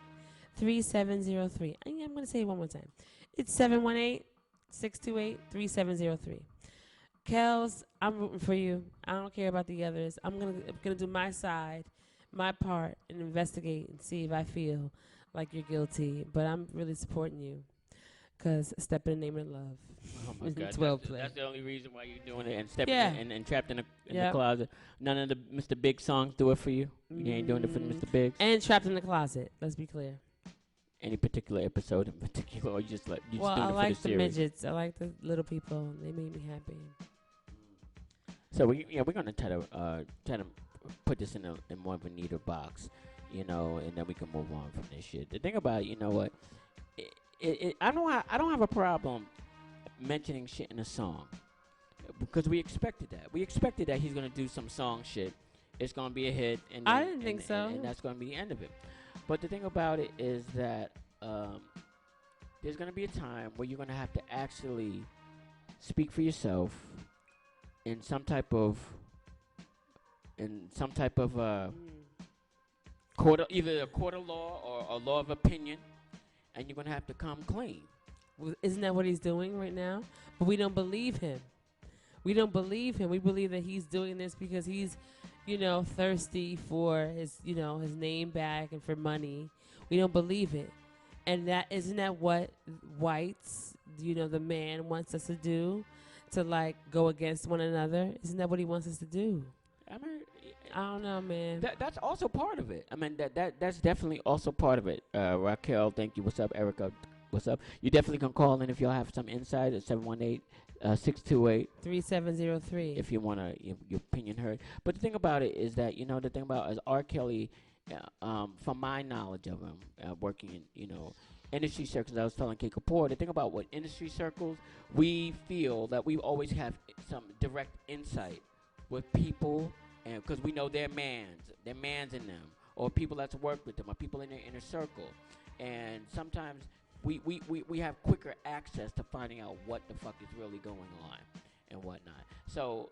I'm going to say it one more time. It's 718-628-3703. Kels, I'm rooting for you. I don't care about the others. I'm gonna do my side, my part, and investigate and see if I feel like you're guilty. But I'm really supporting you. Cause step in the name of love. Oh my God, 12 that's, play. that's the only reason why you're doing it and stepping Yeah. and trapped in the Yep. closet. None of the Mr. Big songs do it for you. You ain't doing it for Mr. Biggs. And trapped in the closet. Let's be clear. Any particular episode in particular, or you just like you Well, just doing I it for like the the series? midgets. I like the little people. They made me happy. So we're gonna try to put this in more of a neater box, and then we can move on from this shit. The thing about it, you know what, I don't have a problem mentioning shit in a song because we expected that. We expected that he's gonna do some song shit. It's gonna be a hit, and I didn't think so. and that's gonna be the end of it. But the thing about it is that there's gonna be a time where you're gonna have to actually speak for yourself in some type of court, either a court of law or a law of opinion, and you're gonna have to come clean. Well, isn't that what he's doing right now? But we don't believe him. We don't believe him. We believe that he's doing this because he's, thirsty for his name back and for money. We don't believe it. And isn't that what whites, the man wants us to do? To like go against one another? Isn't that what he wants us to do? I mean, I don't know, man. That's also part of it. I mean, that's definitely also part of it. Raquel, thank you. What's up, Erica? What's up? You definitely can call in if y'all have some insight at 718-628-3703 if you want your opinion heard. But the thing about it is that the thing about is R. Kelly, from my knowledge of him, working in industry circles. I was telling Kate Kapoor, the thing about what industry circles, we feel that we always have some direct insight with people, and because we know their mans in them, or people that's worked with them, or people in their inner circle, and sometimes we have quicker access to finding out what the fuck is really going on and whatnot. So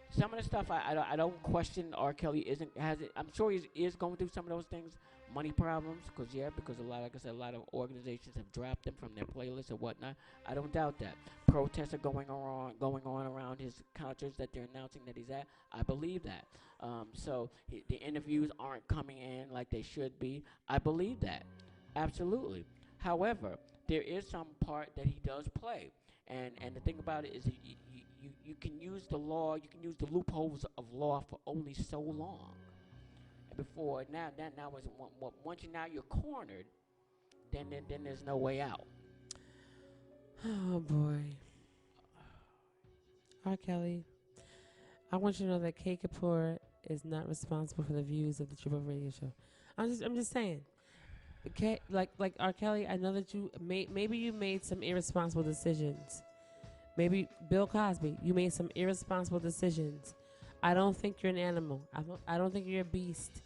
some of the stuff I don't question. R. Kelly has it. I'm sure he is going through some of those things, money problems, because a lot of organizations have dropped them from their playlists and whatnot. I don't doubt that. Protests are going on around his concerts that they're announcing that he's at. I believe that. So the interviews aren't coming in like they should be. I believe that. Absolutely. However, there is some part that he does play, and the thing about it is you can use the law, you can use the loopholes of law for only so long. Before now once you're cornered, then there's no way out. Oh boy. R. Kelly, I want you to know that Kate Kapoor is not responsible for the views of the Triple Radio Show. I'm just saying. Okay, like R. Kelly, I know that maybe you made some irresponsible decisions. Maybe Bill Cosby, you made some irresponsible decisions. I don't think you're an animal. I don't think you're a beast.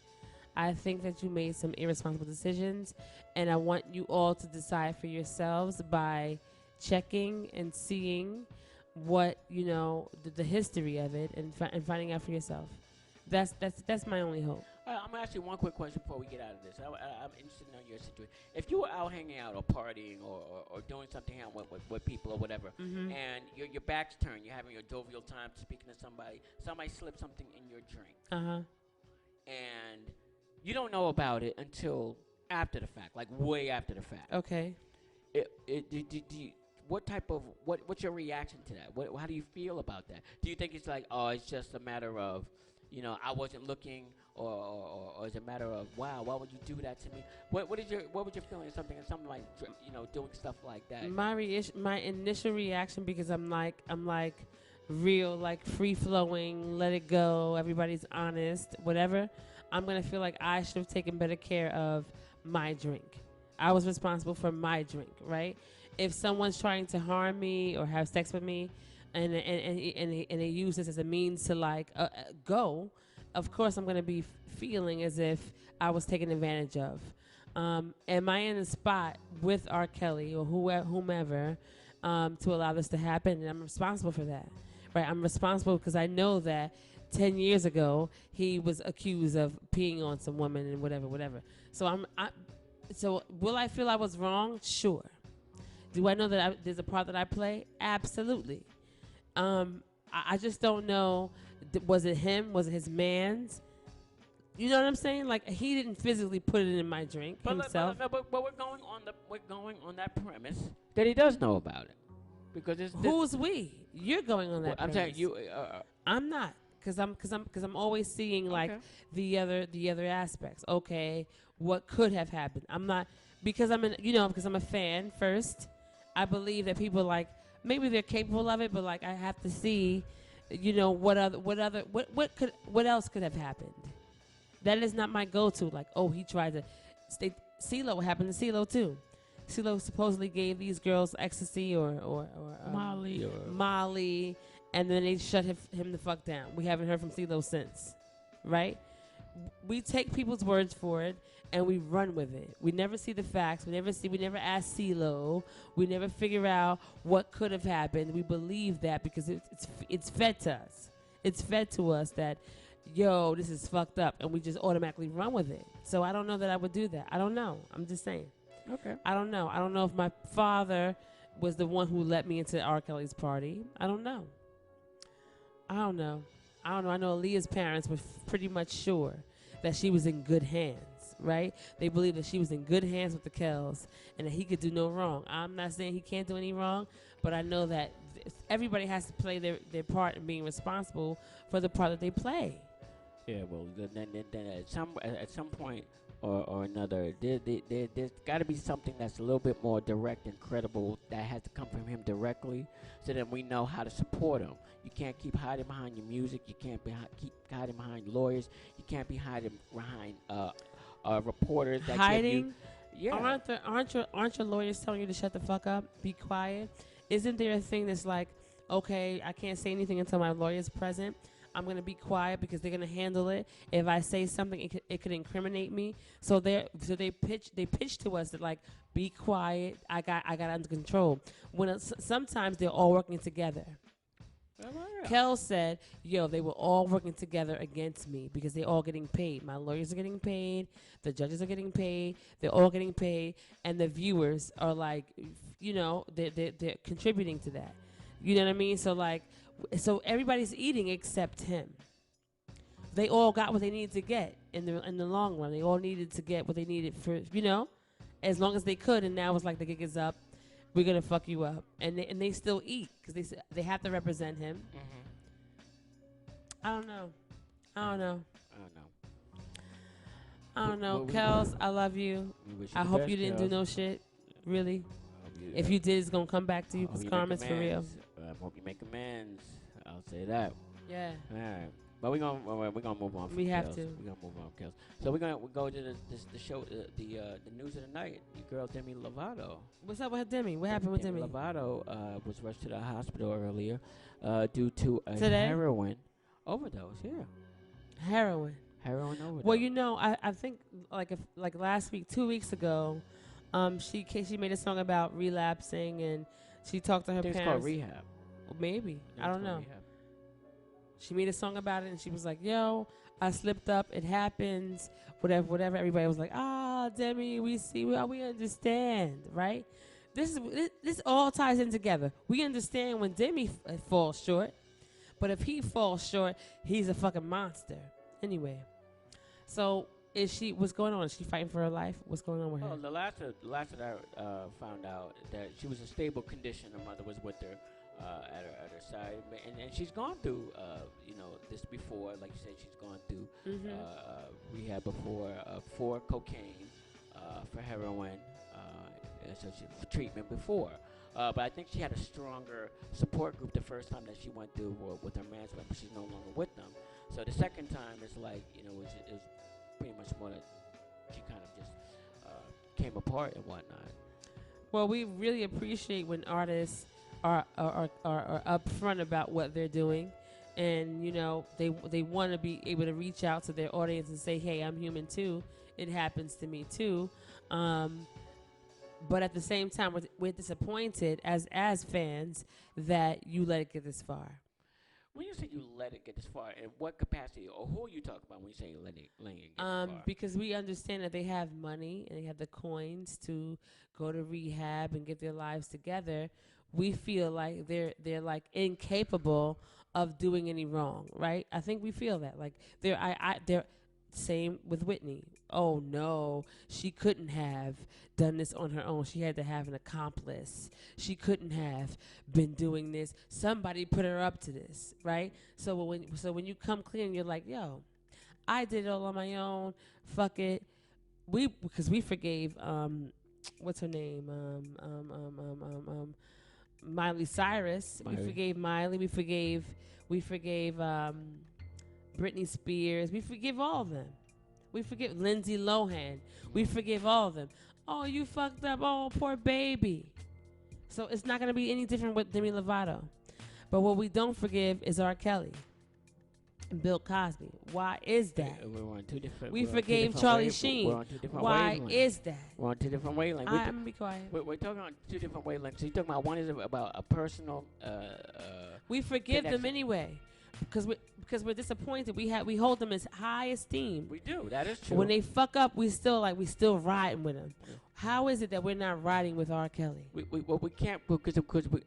I think that you made some irresponsible decisions, and I want you all to decide for yourselves by checking and seeing what the history of it, and finding out for yourself. That's my only hope. I'm gonna ask you one quick question before we get out of this. I'm interested in your situation. If you were out hanging out or partying or doing something out with people or whatever, and your back's turned, you're having your jovial time speaking to somebody slips something in your drink, and you don't know about it until after the fact, like way after the fact. Okay. What's your reaction to that? How do you feel about that? Do you think it's like, oh, it's just a matter of, I wasn't looking, or is it a matter of, wow, why would you do that to me? What was your feeling? Something like, doing stuff like that. My initial reaction, because I'm like real, like free flowing, let it go, everybody's honest, whatever. I'm gonna feel like I should have taken better care of my drink. I was responsible for my drink, right? If someone's trying to harm me or have sex with me, and they use this as a means to go, of course I'm gonna be feeling as if I was taken advantage of. Am I in a spot with R. Kelly or whomever to allow this to happen? And I'm responsible for that, right? I'm responsible because I know that 10 years ago he was accused of peeing on some woman and whatever. So so will I feel I was wrong? Sure. Do I know that there's a part that I play? Absolutely. I just don't know. Was it him? Was it his man's? You know what I'm saying? Like he didn't physically put it in my drink himself. But we're going on that premise that he does know about it because it's Who's we? You're going on that. I'm premise. saying you. I'm not, cause I'm always seeing like Okay. the other aspects. Okay, what could have happened? I'm not, because because I'm a fan first. I believe that people like, maybe they're capable of it, but like I have to see, what else could have happened. That is not my go-to. Like, oh, he tried to stay. CeeLo, what happened to CeeLo too? CeeLo supposedly gave these girls ecstasy or Molly, and then they shut him the fuck down. We haven't heard from CeeLo since, right? We take people's words for it and we run with it. We never see the facts. We never ask CeeLo. We never figure out what could have happened. We believe that because it's fed to us. It's fed to us that, yo, this is fucked up, and we just automatically run with it. So I don't know that I would do that. I don't know. I'm just saying. Okay. I don't know. I don't know if my father was the one who let me into R. Kelly's party. I don't know. I don't know. I know Aaliyah's parents were pretty much sure that she was in good hands, right? They believed that she was in good hands with the Kells and that he could do no wrong. I'm not saying he can't do any wrong, but I know that everybody has to play their part in being responsible for the part that they play. Yeah, well, then at some point or another, there's got to be something that's a little bit more direct and credible that has to come from him directly, so that we know how to support him. You can't keep hiding behind your music. You can't keep hiding behind lawyers. You can't be hiding behind reporters. That Hiding? Yeah. Aren't your lawyers telling you to shut the fuck up, be quiet? Isn't there a thing that's like, okay, I can't say anything until my lawyer's present. I'm gonna be quiet because they're gonna handle it. If I say something, it could incriminate me. So they pitch to us that like, be quiet. I got under control. Sometimes they're all working together. Kel said, yo, they were all working together against me because they're all getting paid. My lawyers are getting paid. The judges are getting paid. They're all getting paid. And the viewers are like, they're contributing to that. You know what I mean? So everybody's eating except him. They all got what they needed to get in the long run. They all needed to get what they needed for, as long as they could. And now it's like the gig is up. We're gonna fuck you up, and they still eat because they have to represent him. Mm-hmm. I don't know. Kels, I love you. I hope you didn't do no shit. Really. If you did, it's gonna come back to you because karma's for real. I hope you make amends. I'll say that. Yeah. All right. But we're gonna move on. We have to. We're gonna move on, Kels. So we're gonna go to the show, the news of the night. Your girl Demi Lovato. What's up with Demi? What happened with Demi? Lovato was rushed to the hospital earlier due to a Today? heroin overdose. Yeah. Heroin overdose. Well, I think like last week, 2 weeks ago, she made a song about relapsing and she talked to her parents. It's called Rehab. Maybe. I don't know. Rehab. She made a song about it, and she was like, yo, I slipped up. It happens. Whatever. Everybody was like, Demi, we see. We understand, right? This all ties in together. We understand when Demi falls short. But if he falls short, he's a fucking monster. Anyway. So, what's going on? Is she fighting for her life? What's going on with her? Well, the last that I found out that she was in stable condition. Her mother was with her. At her side, and she's gone through, this before. Like you said, she's gone through rehab before for cocaine, for heroin, so she for treatment before. But I think she had a stronger support group the first time that she went through with her management, but she's no longer with them. So the second time, it's like it was pretty much more that she kind of just came apart and whatnot. Well, we really appreciate when artists are upfront about what they're doing, and they want to be able to reach out to their audience and say, hey, I'm human too, it happens to me too, but at the same time we're disappointed as fans that you let it get this far. When you say you let it get this far, in what capacity, or who are you talking about when you say letting it get this far? Because we understand that they have money and they have the coins to go to rehab and get their lives together. We feel like they're like incapable of doing any wrong, right? I think we feel that like they're Same with Whitney. Oh no, she couldn't have done this on her own. She had to have an accomplice. She couldn't have been doing this. Somebody put her up to this, right? So when you come clean, you're like, yo, I did it all on my own. Fuck it. Because we forgave what's her name? Miley Cyrus. Miley. We forgave Miley. We forgave Britney Spears. We forgive all of them. We forgive Lindsay Lohan. We forgive all of them. Oh, you fucked up. Oh, poor baby. So it's not going to be any different with Demi Lovato. But what we don't forgive is R. Kelly and Bill Cosby. Why is that? We're on two different. We forgave Charlie Sheen. We're on two different Why wavelengths. is that? We're on two different wavelengths. I'm going to be quiet. We're talking on two different wavelengths. So you're talking about one is about a personal. We forgive them connection. anyway. Because we're disappointed. We hold them as high esteem. We do. That is true. When they fuck up, we still riding with them. Yeah. How is it that we're not riding with R. Kelly? We can't because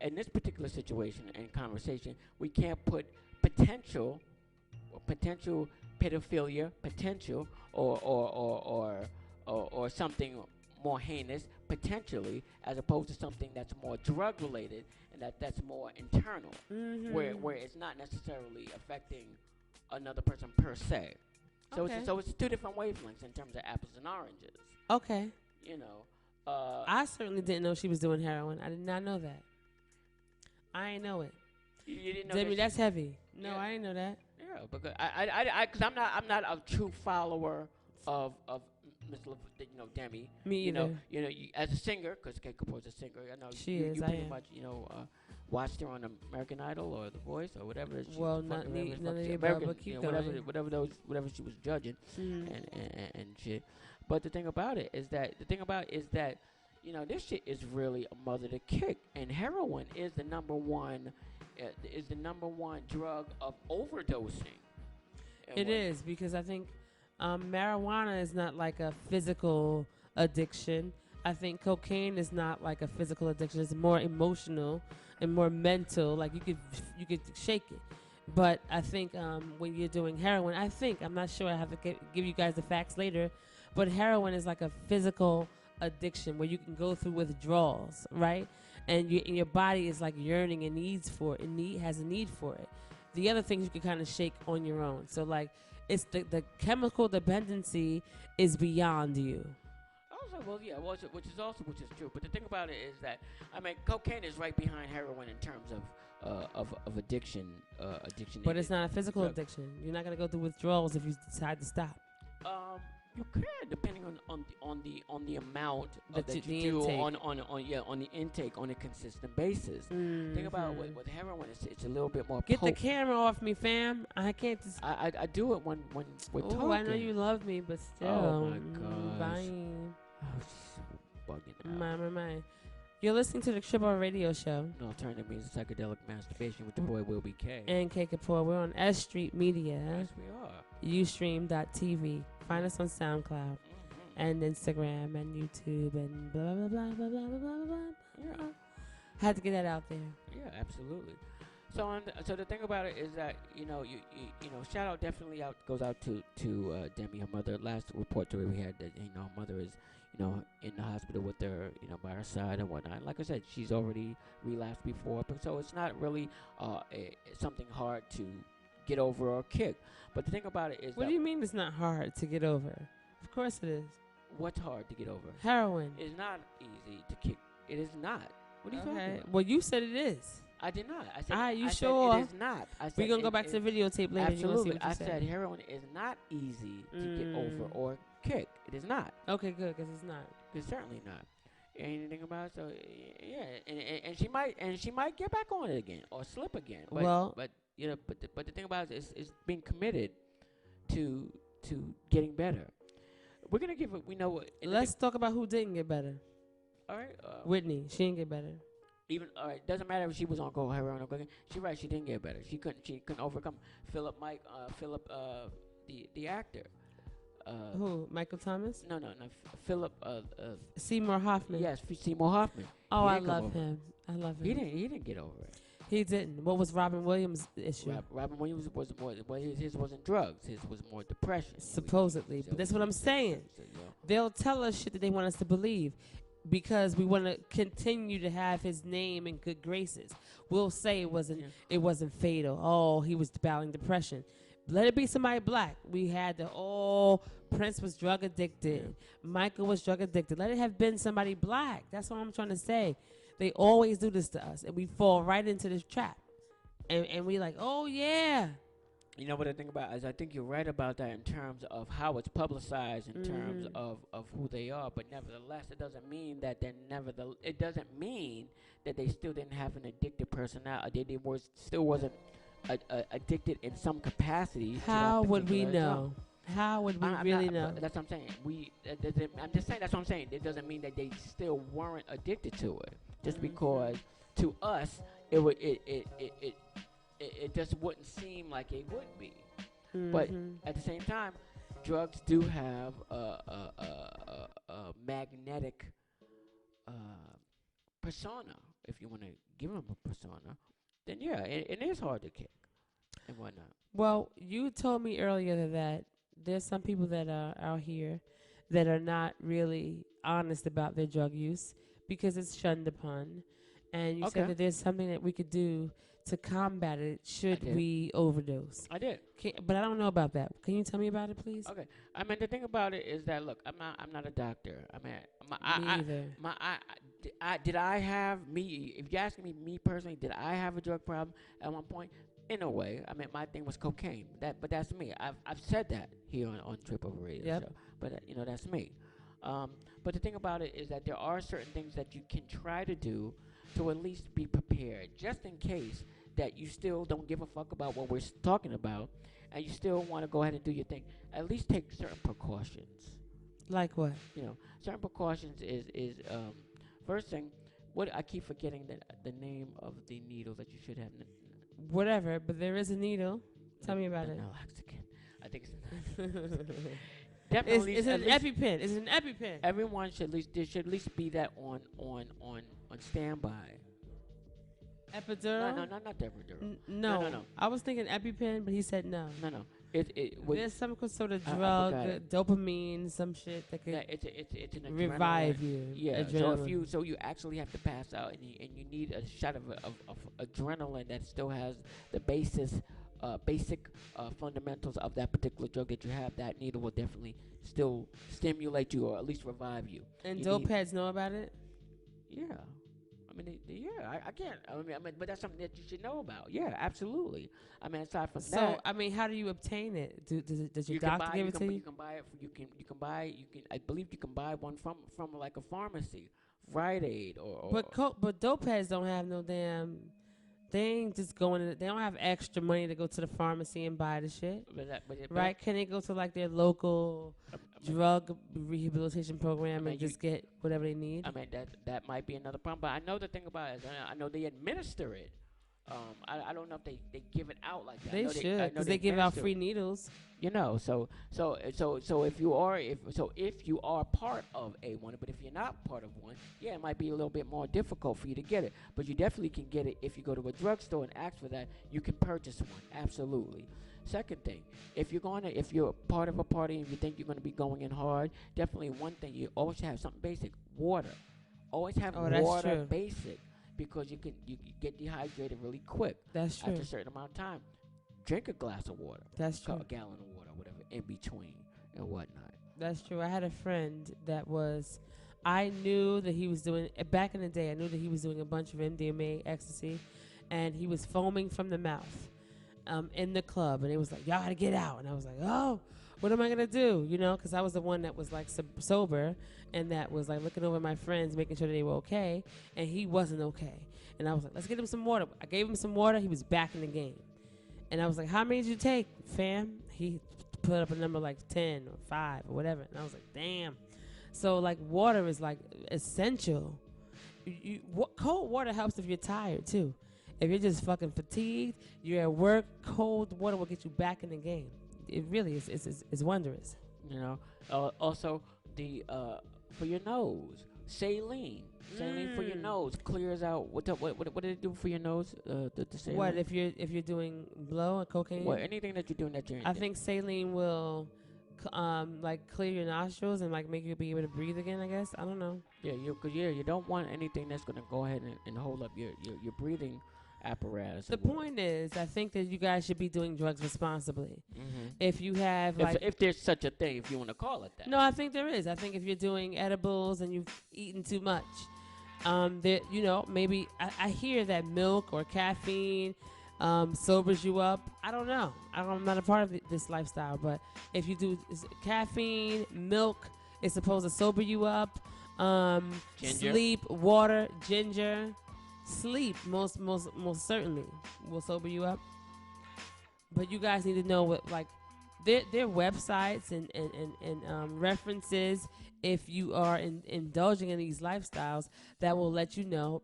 in this particular situation and conversation, we can't put potential pedophilia, potential or something more heinous potentially, as opposed to something that's more drug related and that's more internal, where it's not necessarily affecting another person per se. So it's two different wavelengths in terms of apples and oranges. Okay. You know, I certainly didn't know she was doing heroin. I did not know that. I ain't know it. You didn't know Demi, that's heavy. No, Yeah. I didn't know that. Yeah, because because I'm not a true follower of Miss Demi. Me either. You as a singer, because Kate Kapoor's a singer. I know she you is. You I pretty am. much watched her on American Idol or The Voice or whatever. Well, none of the above, but keep going. Whatever she was judging and shit. But the thing about it is that this shit is really a mother to kick, and heroin is the number one drug of overdosing. It is, because I think marijuana is not like a physical addiction. I think cocaine is not like a physical addiction. It's more emotional and more mental. Like you could shake it. But I think when you're doing heroin, I'm not sure. I have to give you guys the facts later. But heroin is like a physical addiction where you can go through withdrawals, right? And your body is like yearning and needs for it. Has a need for it. The other things you can kind of shake on your own. So like it's the chemical dependency is beyond you. Which is true. But the thing about it is that cocaine is right behind heroin in terms of addiction. But it's not a physical addiction. You're not gonna go through withdrawals if you decide to stop. You can, depending on the amount that you do on the intake on a consistent basis. Think about with heroin, it's a little bit more. Get the camera off me, fam. I can't. I do it when we're talking. Oh, I know you love me, but still. Oh my gosh. Bye. Oh, she's bugging out. My. You're listening to the Triple Radio Show. No alternative means psychedelic masturbation with the boy Will Be K. And K Kapoor. We're on S.STREET Media. Yes, we are. Ustream.tv. Find us on SoundCloud and Instagram and YouTube and blah blah blah blah blah blah blah blah. Yeah. Had to get that out there. Yeah, absolutely. So the thing about it is that you shout out definitely goes out to Demi, her mother. Last report to her we had that her mother is in the hospital with her by her side and whatnot. Like I said, she's already relapsed before, but so it's not really something hard to get over or kick. But the thing about it is, what do you mean it's not hard to get over? Of course it is. What's hard to get over? Heroin. It's not easy to kick. It is not. What are you talking about? Well, you said it is. I did not. I said, you I sure? Said it is not. We're going to go back to the videotape later. Absolutely. I said heroin is not easy to get over or kick. It is not. Okay, good, because it's not. It's certainly not. Anything about it? So yeah, and she might get back on it again or slip again. But the thing about it is being committed to getting better. We're gonna give it. We know what. Let's talk about who didn't get better. All right. Whitney, she didn't get better. Even all right. Doesn't matter if she was on heroin or cocaine. She's right. She didn't get better. She couldn't overcome Philip, the actor. Who? Michael Thomas? No. Philip. Seymour Hoffman. Yes, Seymour Hoffman. Oh, I love him. I love him. He didn't get over it. He didn't. What was Robin Williams' issue? Robin Williams was more. Well, his wasn't drugs. His was more depression. Supposedly, but that's what I'm saying. They'll tell us shit that they want us to believe, because we want to continue to have his name in good graces. We'll say it wasn't fatal. Oh, he was battling depression. Let it be somebody black. We had Prince was drug addicted. Michael was drug addicted. Let it have been somebody black. That's what I'm trying to say. They always do this to us, and we fall right into this trap. And we like, oh, yeah. You know what I think about is I think you're right about that in terms of how it's publicized, in terms of who they are. But nevertheless, it doesn't mean that it doesn't mean that they still didn't have an addicted personality. They still wasn't addicted in some capacity. How would we know? How would we really know? That's what I'm saying. I'm just saying that's what I'm saying. It doesn't mean that they still weren't addicted to it. Just because to us it just wouldn't seem like it would be. But at the same time, drugs do have a magnetic persona. If you want to give them a persona, then yeah, it is hard to kick and whatnot. Well, you told me earlier that there's some people that are out here that are not really honest about their drug use because it's shunned upon. And you said that there's something that we could do to combat it should we overdose. I did. But I don't know about that. Can you tell me about it, please? Okay. I mean, the thing about it is that, look, I'm not a doctor. I mean, me either. Did I have if you're asking me personally, did I have a drug problem at one point? In a way. I mean, my thing was cocaine. But that's me. I've said that here on Trip Over Radio Show. But, that's me. But the thing about it is that there are certain things that you can try to do to at least be prepared, just in case that you still don't give a fuck about what we're talking about, and you still want to go ahead and do your thing. At least take certain precautions. Like what? Certain precautions is first thing. What I keep forgetting the name of the needle that you should have. Whatever, but there is a needle. Tell me about it. Naloxone. I think it's definitely. It's an EpiPen. It's an EpiPen. Everyone should at least be that on standby. Epidural? No, not the epidural. No. I was thinking EpiPen, but he said no. No. There's some sort of drug, dopamine, some shit that could it's an revive you. Yeah. Adrenaline. So you actually have to pass out, and you need a shot of adrenaline that still has the basic fundamentals of that particular drug that you have. That needle will definitely still stimulate you or at least revive you. And dope heads know about it? Yeah. I mean, I can't. I mean, but that's something that you should know about. Yeah, absolutely. I mean, aside from that. So, I mean, how do you obtain it? Does your doctor give it to you? You can buy it. I believe you can buy one from like a pharmacy, Rite Aid or. But dope heads don't have no damn. They ain't just going. They don't have extra money to go to the pharmacy and buy the shit. Right? Can they go to like their local drug rehabilitation program and just get whatever they need? I mean, that might be another problem. But I know the thing about it is I know they administer it. I don't know if they give it out like that. They should, because they give out free needles. So if you are part of one, but if you're not part of one, yeah, it might be a little bit more difficult for you to get it. But you definitely can get it if you go to a drugstore and ask for that. You can purchase one, absolutely. Second thing, if you're part of a party and you think you're gonna be going in hard, definitely one thing you always have something basic: water. Always have water, basic. Because you get dehydrated really quick. That's true. After a certain amount of time, drink a glass of water. That's true. A gallon of water, whatever, in between and whatnot. That's true. I had a friend I knew that he was doing, back in the day, I knew that he was doing a bunch of MDMA, ecstasy, and he was foaming from the mouth in the club. And it was like, y'all gotta get out. And I was like, oh, what am I gonna do? Because I was the one that was like sober and that was like looking over my friends, making sure that they were okay, and he wasn't okay. And I was like, let's get him some water. I gave him some water. He was back in the game. And I was like, how many did you take, fam? He put up a number like 10 or 5 or whatever. And I was like, damn. So like water is like essential. Cold water helps if you're tired too. If you're just fucking fatigued, you're at work, cold water will get you back in the game. It really is. It's wondrous. Also, for your nose, Saline. Saline for your nose clears out. What did it do for your nose? The saline. What if you're doing blow or cocaine? What anything that you're doing that you're. I think saline will, like clear your nostrils and like make you be able to breathe again. I guess I don't know. Yeah, you don't want anything that's gonna go ahead and hold up your breathing apparatus. The point is, I think that you guys should be doing drugs responsibly. Mm-hmm. If you have if there's such a thing, if you want to call it that. No, I think there is. I think if you're doing edibles and you've eaten too much, maybe I hear that milk or caffeine sobers you up. I don't know. I'm not a part of this lifestyle, but if you do caffeine, milk is supposed to sober you up. Sleep, water, ginger. Sleep most certainly will sober you up. But you guys need to know what like their websites and references if you are indulging in these lifestyles that will let you know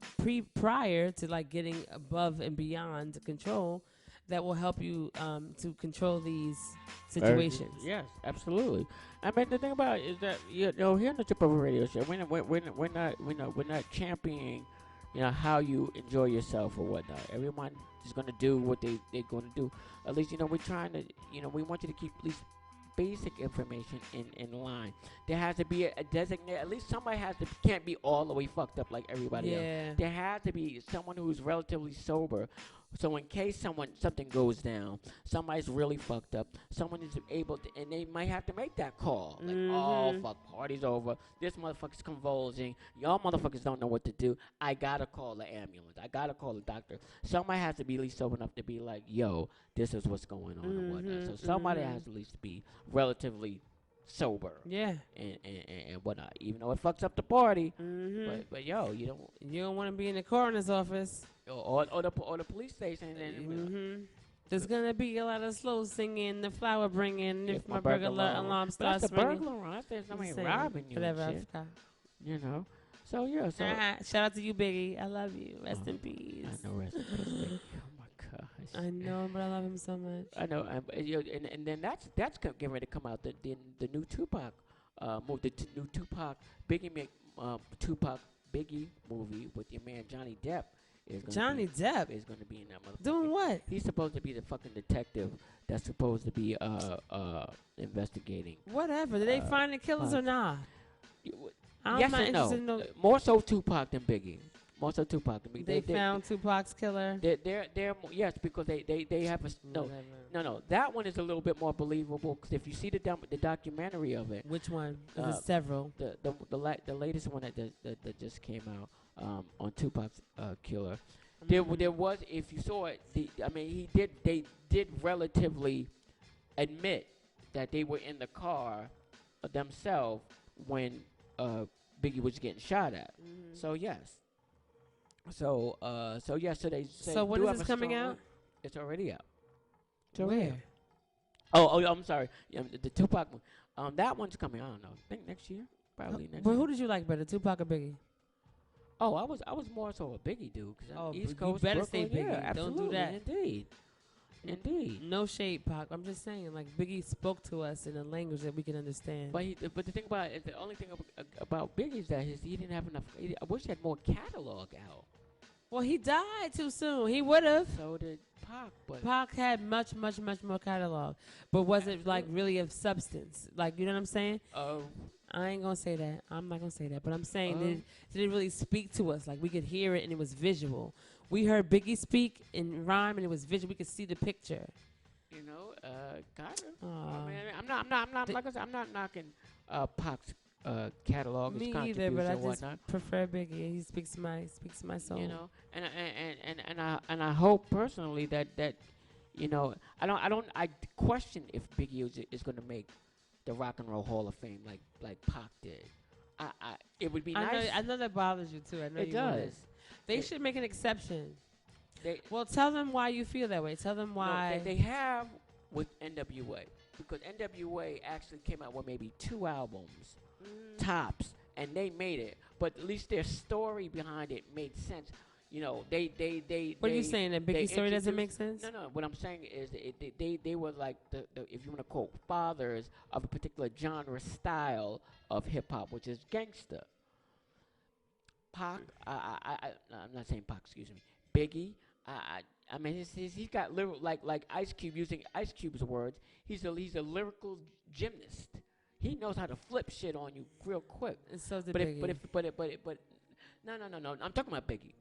prior to like getting above and beyond control that will help you to control these situations. Yes, absolutely. I mean, the thing about it is that here on the Tip Over Radio Show, we're not championing how you enjoy yourself or whatnot. Everyone is going to do what they're going to do. At least, we're trying to, we want you to keep at least basic information in line. There has to be a designated, at least somebody can't be all the way fucked up like everybody else. There has to be someone who's relatively sober. So in case something goes down, somebody's really fucked up, someone is able to, and they might have to make that call. Like, oh, fuck, party's over. This motherfucker's convulsing. Y'all motherfuckers don't know what to do. I gotta call the ambulance. I gotta call the doctor. Somebody has to be at least sober enough to be like, yo, this is what's going on and whatnot. So somebody has to at least be relatively sober. Yeah. And whatnot. Even though it fucks up the party. But yo, you don't want to be in the coroner's office. Or the police station. And there's gonna be a lot of slow singing, the flower bringing. If my burglar alarm starts ringing, that's the burglar alarm. There's somebody robbing you. Whatever. So yeah. So shout out to you, Biggie. I love you. Rest in peace. I know. Rest in peace, Biggie. Oh my gosh. I know, but I love him so much. I know. And then that's getting ready to come out. The new Tupac new Tupac Tupac Biggie movie with your man Johnny Depp. Johnny Depp is going to be in that motherfucker. Doing what? He's supposed to be the fucking detective that's supposed to be investigating. Whatever. Did they find the killers or not? Yes and no. More so Tupac than Biggie. More so Tupac than Biggie. They found Tupac's killer. They're yes, because they have a no. That one is a little bit more believable because if you see the documentary of it. Which one? There's several. The latest one that just came out on Tupac's killer. There was, if you saw it, they did relatively admit that they were in the car themselves when Biggie was getting shot at. So yes. So they say. So when is this coming out? It's already out. Where? Oh, I'm sorry. Yeah, the Tupac one. That one's coming. I don't know. I think next year, probably next. But who did you like better, Tupac or Biggie? Oh, I was more so a Biggie dude. East Coast, you better Brooklyn, say Biggie. Yeah, Don't do that. Indeed. No shade, Pac. I'm just saying, like Biggie spoke to us in a language that we can understand. But the thing about it is the only thing about Biggie is that he didn't have enough. I wish he had more catalog out. Well, he died too soon. He would have. So did Pac. But Pac had much more catalog, but was it like really of substance? Like, you know what I'm saying? I ain't gonna say that. I'm not gonna say that. But I'm saying did it really speak to us? Like we could hear it and it was visual. We heard Biggie speak in rhyme and it was visual. We could see the picture. You know, kind of. I mean, I'm not knocking Pac's catalog. Me either, but I just prefer Biggie. He speaks my soul. You know, and I hope personally that you know, I question if Biggie is going to make the Rock and Roll Hall of Fame like Pac did. It would be nice. I know that bothers you too. I know it does. They should make an exception. Well, tell them why you feel that way. Tell them why. No, they have with NWA, because NWA actually came out with maybe 2 albums, tops, and they made it. But at least their story behind it made sense. You know, What are you saying? That Biggie's story doesn't make sense? No. What I'm saying is they were like the if you want to quote, fathers of a particular genre style of hip hop, which is gangsta. Pac, I'm not saying Pac, excuse me. Biggie, I mean, he's got like Ice Cube, using Ice Cube's words. He's a lyrical gymnast. He knows how to flip shit on you real quick. And so did But Biggie. no. I'm talking about Biggie.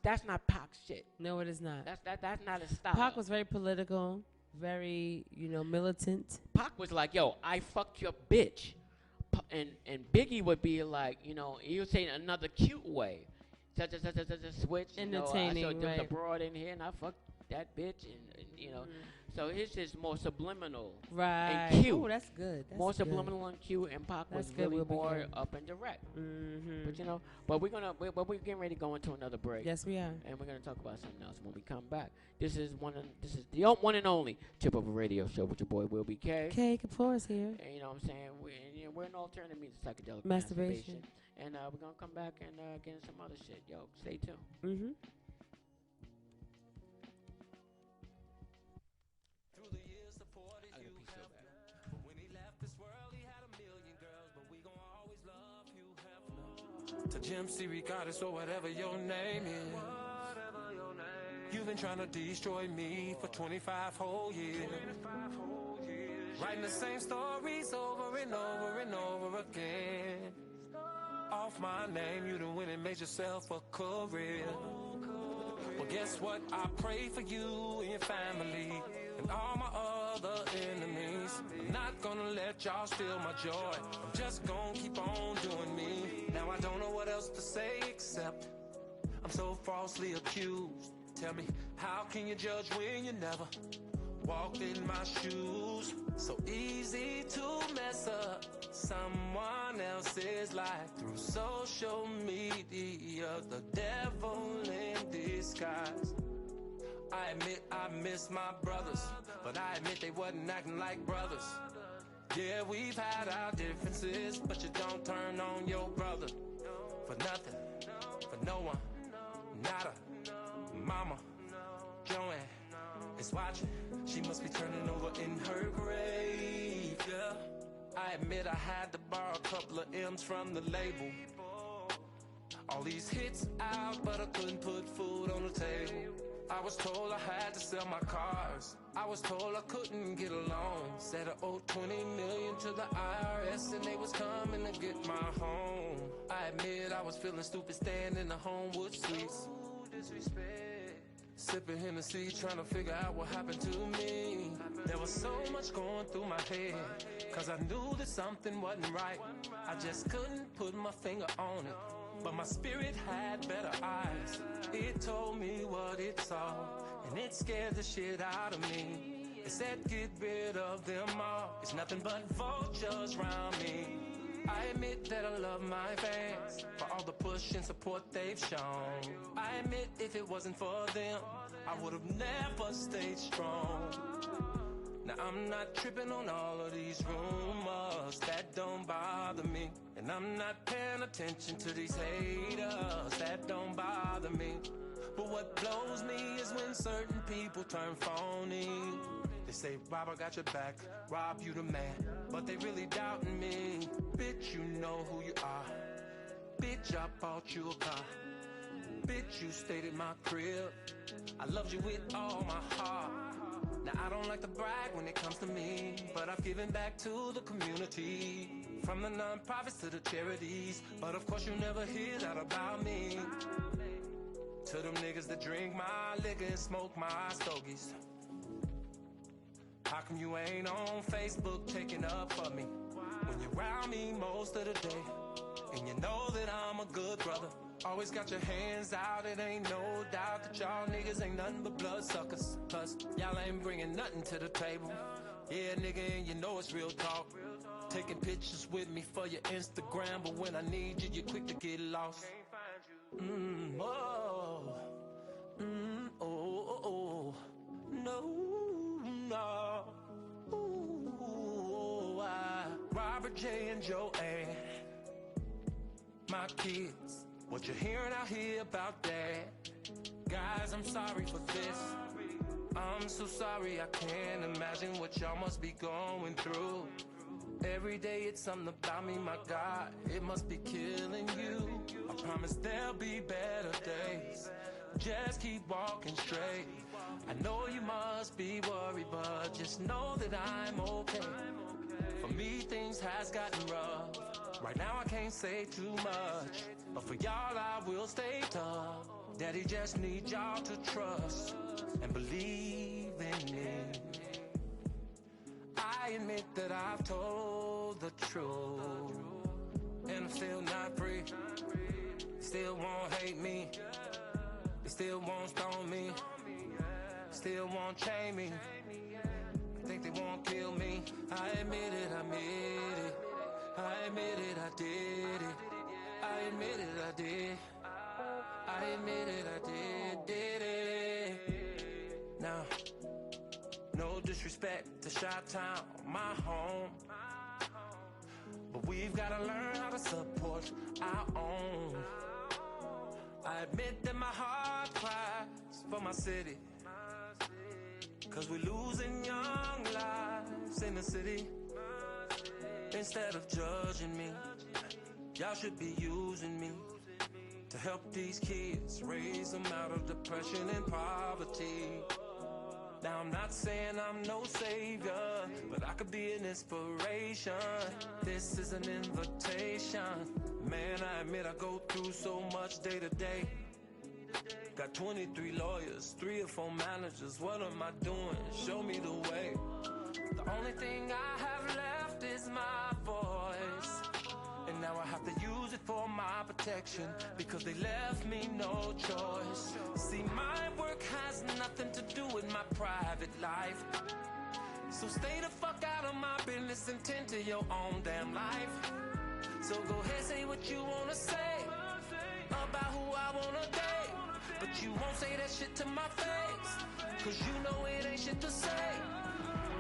That's not Pac's shit. No, it is not. That's not his style. Pac was very political, very, militant. Pac was like, yo, I fuck your bitch. And Biggie would be like, he would say in another cute way. Switch. Entertaining, so there's a right. broad in here, and I fuck that bitch, So his is more subliminal Right. and cute. Oh, that's good. That's more good. subliminal and cute, and Pac That's was good, really Will more Buchanan. up and direct. Mm-hmm. But we're getting ready to go into another break. Yes, we are. And we're gonna talk about something else when we come back. This is the one and only Tip of a Radio Show with your boy Will B. K. Kay Kapoor is here. And you know what I'm saying? We're an alternative means of psychedelic Masturbation. And we're gonna come back and get into some other shit. Yo, stay tuned. Mm-hmm. Through the years, supported I got a you piece of have that. done. When he left this world, he had a million girls, but we gon' always love you, have to Jim C. Regardless or whatever your name is. You've been trying to destroy me for 25 whole years. Writing the same stories over and over and over again. Off my name, you done went and made yourself a career. Well, guess what? I pray for you and your family and all my other enemies. I'm not gonna let y'all steal my joy. I'm just gonna keep on doing me. Now I don't know what else to say except I'm so falsely accused. Tell me, how can you judge when you never walked in my shoes? So easy to mess up someone else's life through social media. The devil in disguise. I admit I miss my brothers, but I admit they wasn't acting like brothers. Yeah, we've had our differences, but you don't turn on your brother for nothing, for no one, nada. Mama, Joanne is watching. She must be turning over in her grave, yeah. I admit I had to borrow a couple of M's from the label. All these hits out, but I couldn't put food on the table. I was told I had to sell my cars. I was told I couldn't get a loan. Said I owed 20 million to the IRS and they was coming to get my home. I admit I was feeling stupid staying in the Homewood Suites. Sipping Hennessy, trying to figure out what happened to me. There was so much going through my head, cause I knew that something wasn't right. I just couldn't put my finger on it, but my spirit had better eyes. It told me what it saw, and it scared the shit out of me. It said get rid of them all, it's nothing but vultures around me. I admit that I love my fans for all the push and support they've shown. I admit if it wasn't for them, I would have never stayed strong. Now I'm not tripping on all of these rumors, that don't bother me. And I'm not paying attention to these haters, that don't bother me. But what blows me is when certain people turn phony. They say, Rob, I got your back, Rob, you the man, but they really doubting me. Bitch, you know who you are. Bitch, I bought you a car. Bitch, you stayed at my crib. I loved you with all my heart. Now I don't like to brag when it comes to me, but I've given back to the community, from the non-profits to the charities. But of course you never hear that about me. To them niggas that drink my liquor and smoke my stogies. How come you ain't on Facebook taking up for me when you're around me most of the day? And you know that I'm a good brother. Always got your hands out, it ain't no doubt that y'all niggas ain't nothing but blood suckers. Cause y'all ain't bringing nothing to the table. Yeah, nigga, and you know it's real talk. Taking pictures with me for your Instagram, but when I need you, you're quick to get lost. No. Ooh, Robert J. and Joanne, my kids, what you're hearing out here about that? Guys, I'm sorry for this. I'm so sorry, I can't imagine what y'all must be going through. Every day it's something about me, my God, it must be killing you. I promise there'll be better days. Just keep walking straight. I know you must be worried, but just know that I'm okay. For me, things has gotten rough. Right now I can't say too much, but for y'all I will stay tough. Daddy just needs y'all to trust and believe in me. I admit that I've told the truth, and I'm still not free. Still won't hate me, they still won't stone me, still won't chain me. I think they won't kill me. I admit it, I admit it. I admit it, I did it. I admit it, I did. I admit it, I did it. Now, no disrespect to Chi-Town, my home, but we've gotta learn how to support our own. I admit that my heart cries for my city, 'cause we're losing young lives in the city. Instead of judging me, y'all should be using me to help these kids, raise them out of depression and poverty. Now I'm not saying I'm no savior, but I could be an inspiration. This is an invitation. Man, I admit I go through so much day to day. Got 23 lawyers, 3 or 4 managers. What am I doing? Show me the way. The only thing I have left is my voice, and now I have to use it for my protection, because they left me no choice. See, my work has nothing to do with my private life, so stay the fuck out of my business and tend to your own damn life. So go ahead, say what you wanna say about who I wanna date, but you won't say that shit to my face, 'cause you know it ain't shit to say.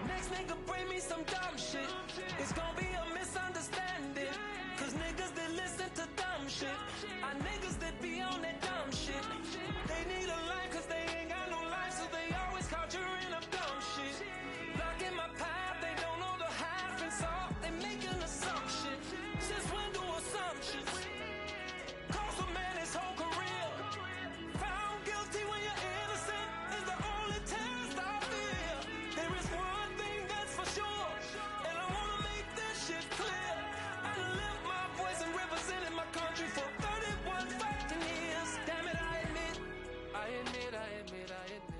Next nigga bring me some dumb shit, it's gonna be a misunderstanding, 'cause niggas that listen to dumb shit are niggas that be on that dumb shit. They need a life 'cause they ain't got no life, so they always conjuring up dumb shit. Blocking my path, they don't know the half and salt, they making assumptions. Since when do assumptions cost a man his whole career? Found guilty when you're innocent is the only test I fear. There is one thing that's for sure, and I wanna make this shit clear. I lift my voice and represented my country for 31 fucking years. Damn it, I admit, I admit, I admit, I admit.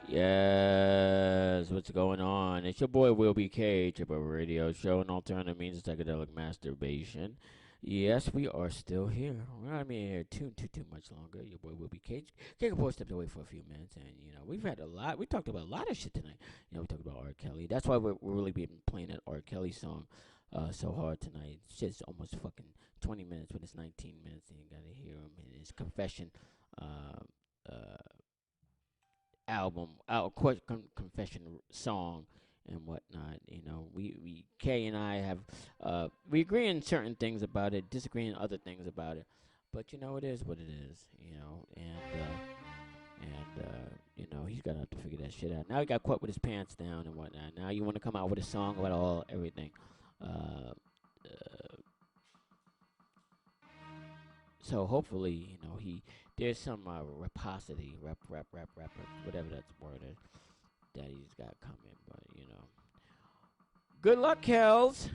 Yes, what's going on? It's your boy Will B. Cage of a radio show, an alternative means of psychedelic masturbation. Yes, we are still here. We're not being here too much longer. Your boy Will B. Cage. Jacob Boy stepped away for a few minutes, and we've had a lot. We talked about a lot of shit tonight. We talked about R. Kelly. That's why we're really been playing that R. Kelly song so hard tonight. It's just almost fucking 20 minutes, but it's 19 minutes, and you gotta hear him in his confession. Album, confession song and whatnot. We Kay and I have we agree on certain things about it, disagree on other things about it, but it is what it is. He's gonna have to figure that shit out. Now he got caught with his pants down and whatnot. Now you want to come out with a song about everything. So hopefully, there's some reciprocity, whatever that word is, that he's got coming. But good luck, Kels.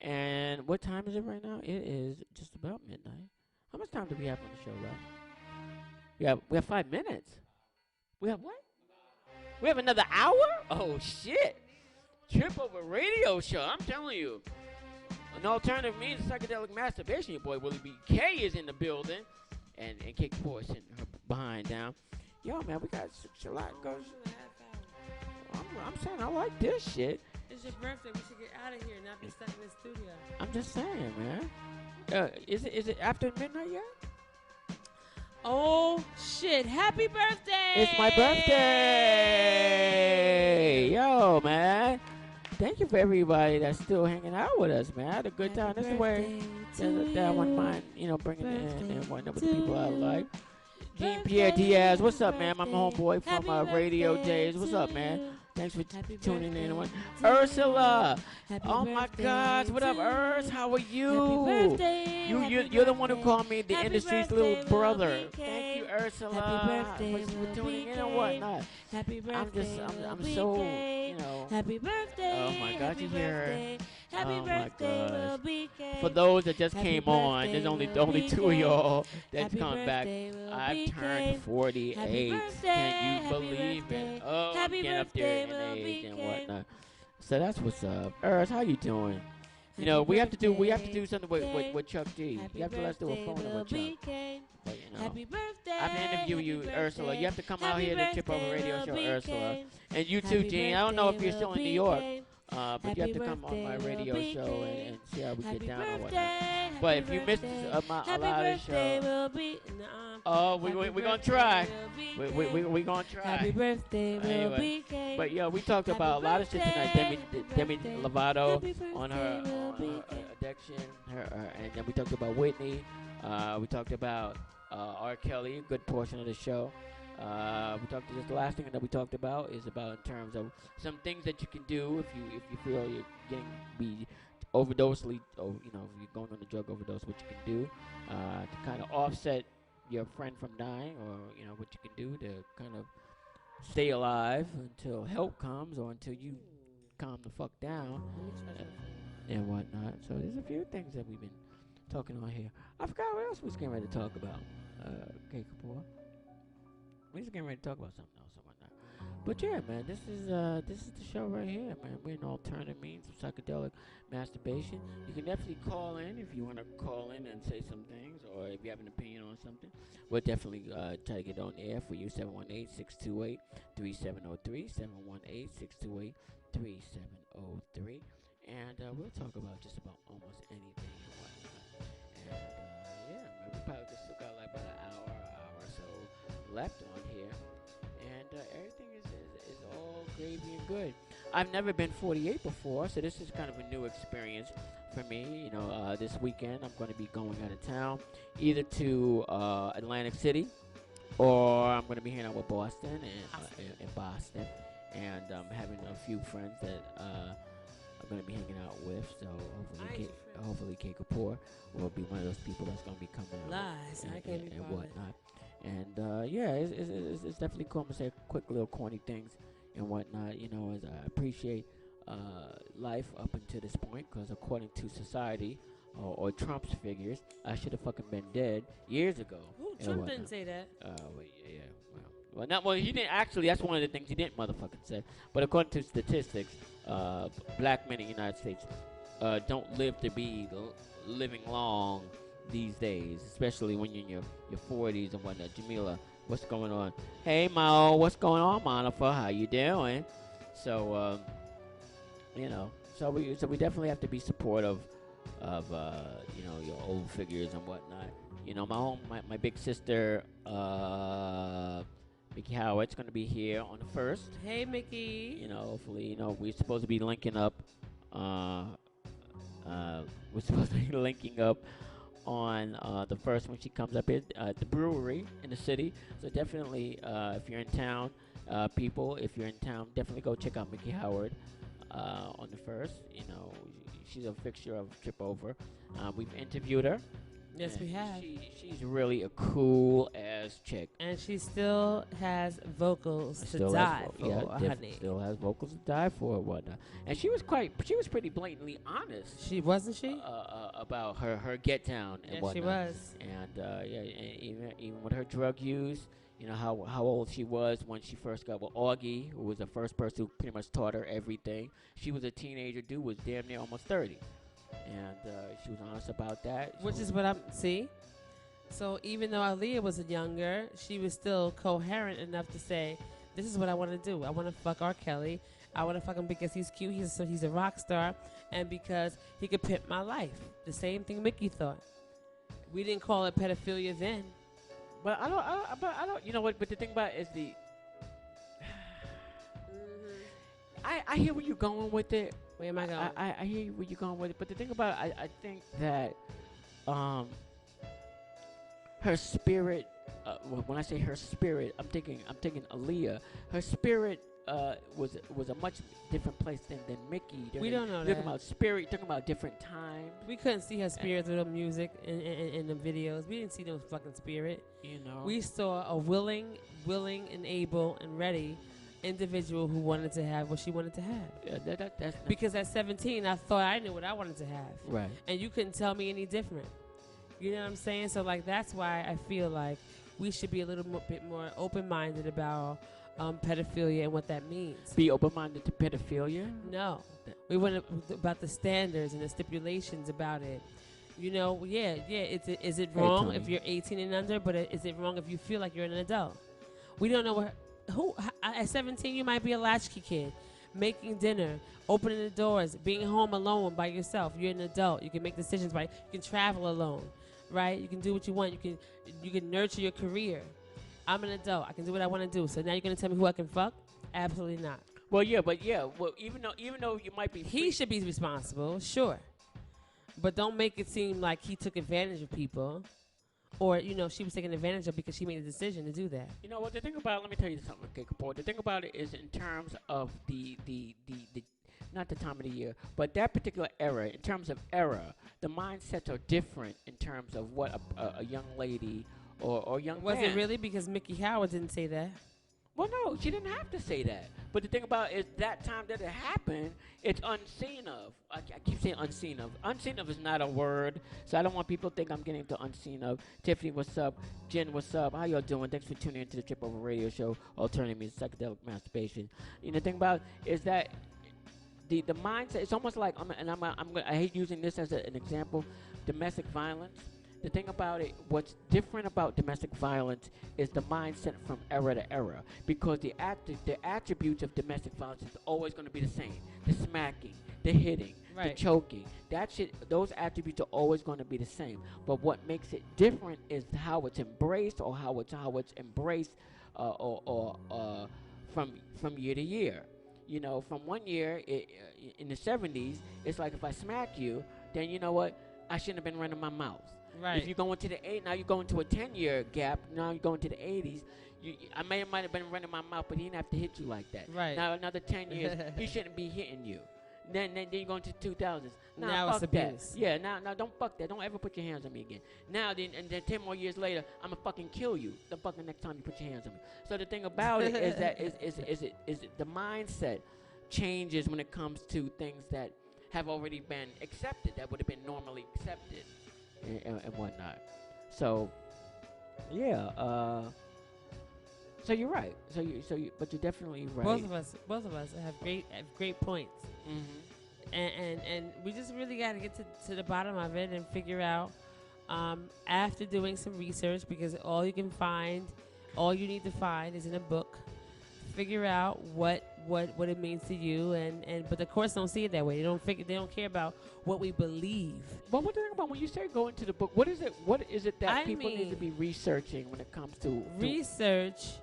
And what time is it right now? It is just about midnight. How much time do we have on the show, right? We have 5 minutes. We have what? We have another hour? Oh shit! Trip over radio show. I'm telling you. An alternative means of psychedelic masturbation. Your boy Willie B. K is in the building. And Kick Boy sitting her behind down. Yo, man, we got a lot goes. I'm saying I like this shit. It's your birthday. We should get out of here and not be stuck in the studio. I'm just saying, man. Is it after midnight yet? Oh, shit. Happy birthday! It's my birthday! Yo, man. Thank you for everybody that's still hanging out with us, man. I had a good time. That's the way that I wouldn't mind, bringing it in and whatnot with the people I like. Jean Pierre Diaz, what's up, man? My homeboy from Radio Days. What's up, man? Thanks for Happy tuning in. birthday Ursula. Happy Oh my birthday gosh. What up, to Urs? you. How are you? Happy birthday. You're the one who birthday. called me the Happy industry's birthday, little brother. Lil Thank you, BK. Ursula, Happy birthday, for Lil tuning in and BK. whatnot. Happy birthday, Lil I'm BK. so, you know. Happy birthday. Oh my gosh, Happy you hear her? birthday. Happy Oh my birthday, Lil gosh. BK. For those that just Happy came on, birthday, there's only Lil two of BK. y'all that's Happy come back. birthday, Lil I've BK. turned 48. Happy birthday. Can you Happy believe birthday. it? Oh, Happy I'm getting up there birthday, in Lil age and BK. whatnot. So that's what's up. Urs, how you doing? You Happy know, we have to do birthday, something BK. with Chuck D. Happy You have to let us do a birthday, phone Lil with Chuck. BK. But, you know, Happy birthday. I have to interview Happy you, birthday. Ursula. You have to come out Happy here to Chip Over birthday, Radio Show, Lil Ursula. BK. And you too, Happy Gene. I don't know if birthday, you're still Lil in New York. BK. But you have to come on my Happy radio birthday, show Lil and see how we Happy get down or birthday, whatnot. But if happy you missed birthday. a lot Happy of the birthday, show, Lil B. oh, we're Happy gonna birthday, try. Lil We're gonna try. Happy birthday, Lil Anyway, BK. but yeah, we talked Happy about a lot of shit tonight. Demi birthday. Lovato Happy on birthday, her Lil BK. addiction, and then we talked about Whitney. We talked about R. Kelly, a good portion of the show. We talked just the last thing that we talked about is about in terms of some things that you can do if you feel you're be overdosely, or if you're going on a drug overdose, what you can do to kind of offset your friend from dying, or what you can do to kind of stay alive until help comes or until you calm the fuck down and whatnot. So there's a few things that we've been talking on here. I forgot what else we was getting ready to talk about. Okay, Kapoor. We was getting ready to talk about something else or whatnot. But yeah, man, this is the show right here, man. We're in alternative means of psychedelic masturbation. You can definitely call in if you want to call in and say some things, or if you have an opinion on something. We'll definitely try to get on air for you. 718-628-3703, 718-628-3703, and we'll talk about just about almost anything and whatnot. And yeah, man, we probably just still got like about an hour or so left on here, and everything is all gravy and good. I've never been 48 before, so this is kind of a new experience for me. This weekend I'm going to be going out of town, either to Atlantic City, or I'm going to be hanging out with Boston and Boston, and having a few friends that I'm going to be hanging out with. So hopefully K Kapoor will be one of those people that's going to be coming out Lies, I can't be and part of it. whatnot. And yeah, it's definitely cool. I'm gonna say quick little corny things and whatnot. As I appreciate life up until this point, because according to society or Trump's figures, I should have fucking been dead years ago. Ooh, Trump didn't say that. Well, yeah. Well, he didn't actually. That's one of the things he didn't motherfucking say. But according to statistics, black men in the United States don't live to be living long these days, especially when you're in your 40s and whatnot. Jamila, what's going on? Hey, Mo, what's going on, Monica? How you doing? So, so we definitely have to be supportive of your old figures and whatnot. My big sister, Mickey Howard's gonna be here on the 1st. Hey, Mickey. Hopefully, we're supposed to be linking up. We're supposed to be linking up on the 1st when she comes up here at the brewery in the city. So definitely, if you're in town, people, if you're in town, definitely go check out Mickey Howard on the 1st. She's a fixture of Trip Over. We've interviewed her. Yes, we have. She's really a cool ass chick. And she still has vocals to die for, honey. Still has vocals to die for and whatnot. And she was pretty blatantly honest. She wasn't she? About her get down and whatnot. She was. And and even with her drug use, how old she was when she first got with Augie, who was the first person who pretty much taught her everything. She was a teenager, dude was damn near almost 30. And she was honest about that. Which is what see? So even though Aaliyah was younger, she was still coherent enough to say, this is what I want to do. I want to fuck R. Kelly. I want to fuck him because he's cute. He's a rock star. And because he could pimp my life. The same thing Mickey thought. We didn't call it pedophilia then. But I don't, you know what, but the thing about it is I hear where you're going with it. Where am I going? I hear where you're going with it, but the thing about it, I think that her spirit. When I say her spirit, I'm thinking Aaliyah. Her spirit was a much different place than Mickey. We don't know Talking that. about spirit, talking about different times. We couldn't see her spirit through the music in the videos. We didn't see no fucking spirit. You know, We saw a willing, and able, and ready individual who wanted to have what she wanted to have. yeah, that's Because at 17, I thought I knew what I wanted to have. right. And you couldn't tell me any different. You know what I'm saying? So, like, that's why I feel like we should be a little bit more open-minded about pedophilia and what that means. Be open-minded to pedophilia. No. We want to, about the standards and the stipulations about it. You know, is it wrong Tony. if you're 18 and under, but is it wrong if you feel like you're an adult? We don't know at 17 you might be a latchkey kid, making dinner, opening the doors, being home alone by yourself. You're an adult. You can make decisions, right? You can travel alone, right? You can do what you want. You can nurture your career. I'm an adult. I can do what I want to do. So now you're going to tell me who I can fuck? Absolutely not. Well, even though you might be He should be responsible, sure. But don't make it seem like he took advantage of people. Or, she was taken advantage of because she made a decision to do that. You know what? The thing about it, let me tell you something, okay, Kapoor. The thing about it is in terms of the not the time of the year, but that particular era, in terms of era, the mindsets are different in terms of what a young lady or young man. Was it really? Because Mickey Howard didn't say that. Well, no, she didn't have to say that. But the thing about it is that time that it happened, it's unseen of. I keep saying unseen of. Unseen of is not a word, so I don't want people to think I'm getting to unseen of. Tiffany, what's up? Jen, what's up? How y'all doing? Thanks for tuning into the Trip Over Radio Show, Alternative Music, Psychedelic Masturbation. The thing about it is that the mindset, it's almost like, I hate using this as an example, domestic violence. The thing about it, what's different about domestic violence is the mindset from era to era. Because the attributes of domestic violence is always going to be the same. The smacking, the hitting, the choking. Those attributes are always going to be the same. But what makes it different is how it's embraced, or how it's embraced from year to year. From one year in the 70s, it's like if I smack you, then you know what? I shouldn't have been running my mouth. Right. If you go into now you go into a 10-year gap. Now you go into the 80s. I might have been running my mouth, but he didn't have to hit you like that. Right. Now another 10 years, he shouldn't be hitting you. Then you go into 2000s. Now fuck it's abuse. that. Yeah. Now don't fuck that. Don't ever put your hands on me again. Now and then 10 more years later, I'ma fucking kill you. The fucking next time you put your hands on me. So the thing about it is that is the mindset changes when it comes to things that have already been accepted, that would have been normally accepted. And whatnot. So, yeah. So you're right. But you're definitely right. Both of us have great points. Mm-hmm. And we just really got to get to the bottom of it and figure out. After doing some research, because all you need to find is in a book. Figure out what it means to you, but the courts don't see it that way. They don't care about what we believe. But what do you think about when you say go into the book? What is it that people need to be researching when it comes to research?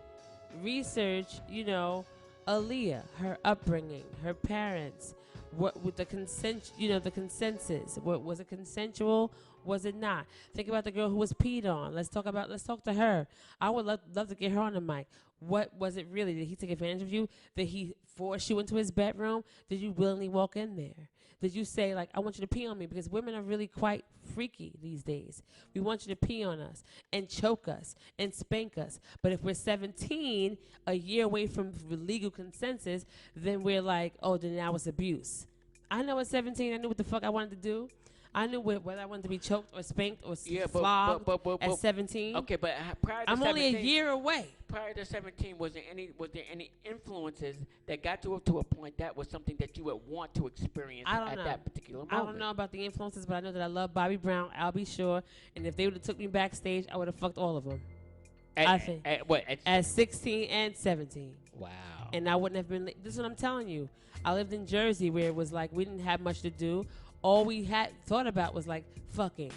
Aaliyah, her upbringing, her parents, what with the consent, the consensus. What was it consensual? Was it not? Think about the girl who was peed on. Let's talk to her. I would love to get her on the mic. What was it really? Did he take advantage of you? Did he force you into his bedroom? Did you willingly walk in there? Did you say, like, I want you to pee on me? Because women are really quite freaky these days. We want you to pee on us and choke us and spank us. But if we're 17, a year away from legal consensus, then we're like, oh, then now it's abuse. I know at 17, I knew what the fuck I wanted to do. I knew whether I wanted to be choked or spanked or flogged at 17. Okay, but prior to I'm 17, only a year away. Prior to 17, was there any influences that got you up to a point that was something that you would want to experience at that particular moment? I don't know about the influences, but I know that I love Bobby Brown, I'll be sure. And if they would have took me backstage, I would have fucked all of them. I think. At 16 and 17. Wow. And I wouldn't have been. This is what I'm telling you. I lived in Jersey where it was like we didn't have much to do. All we had thought about was like fucking.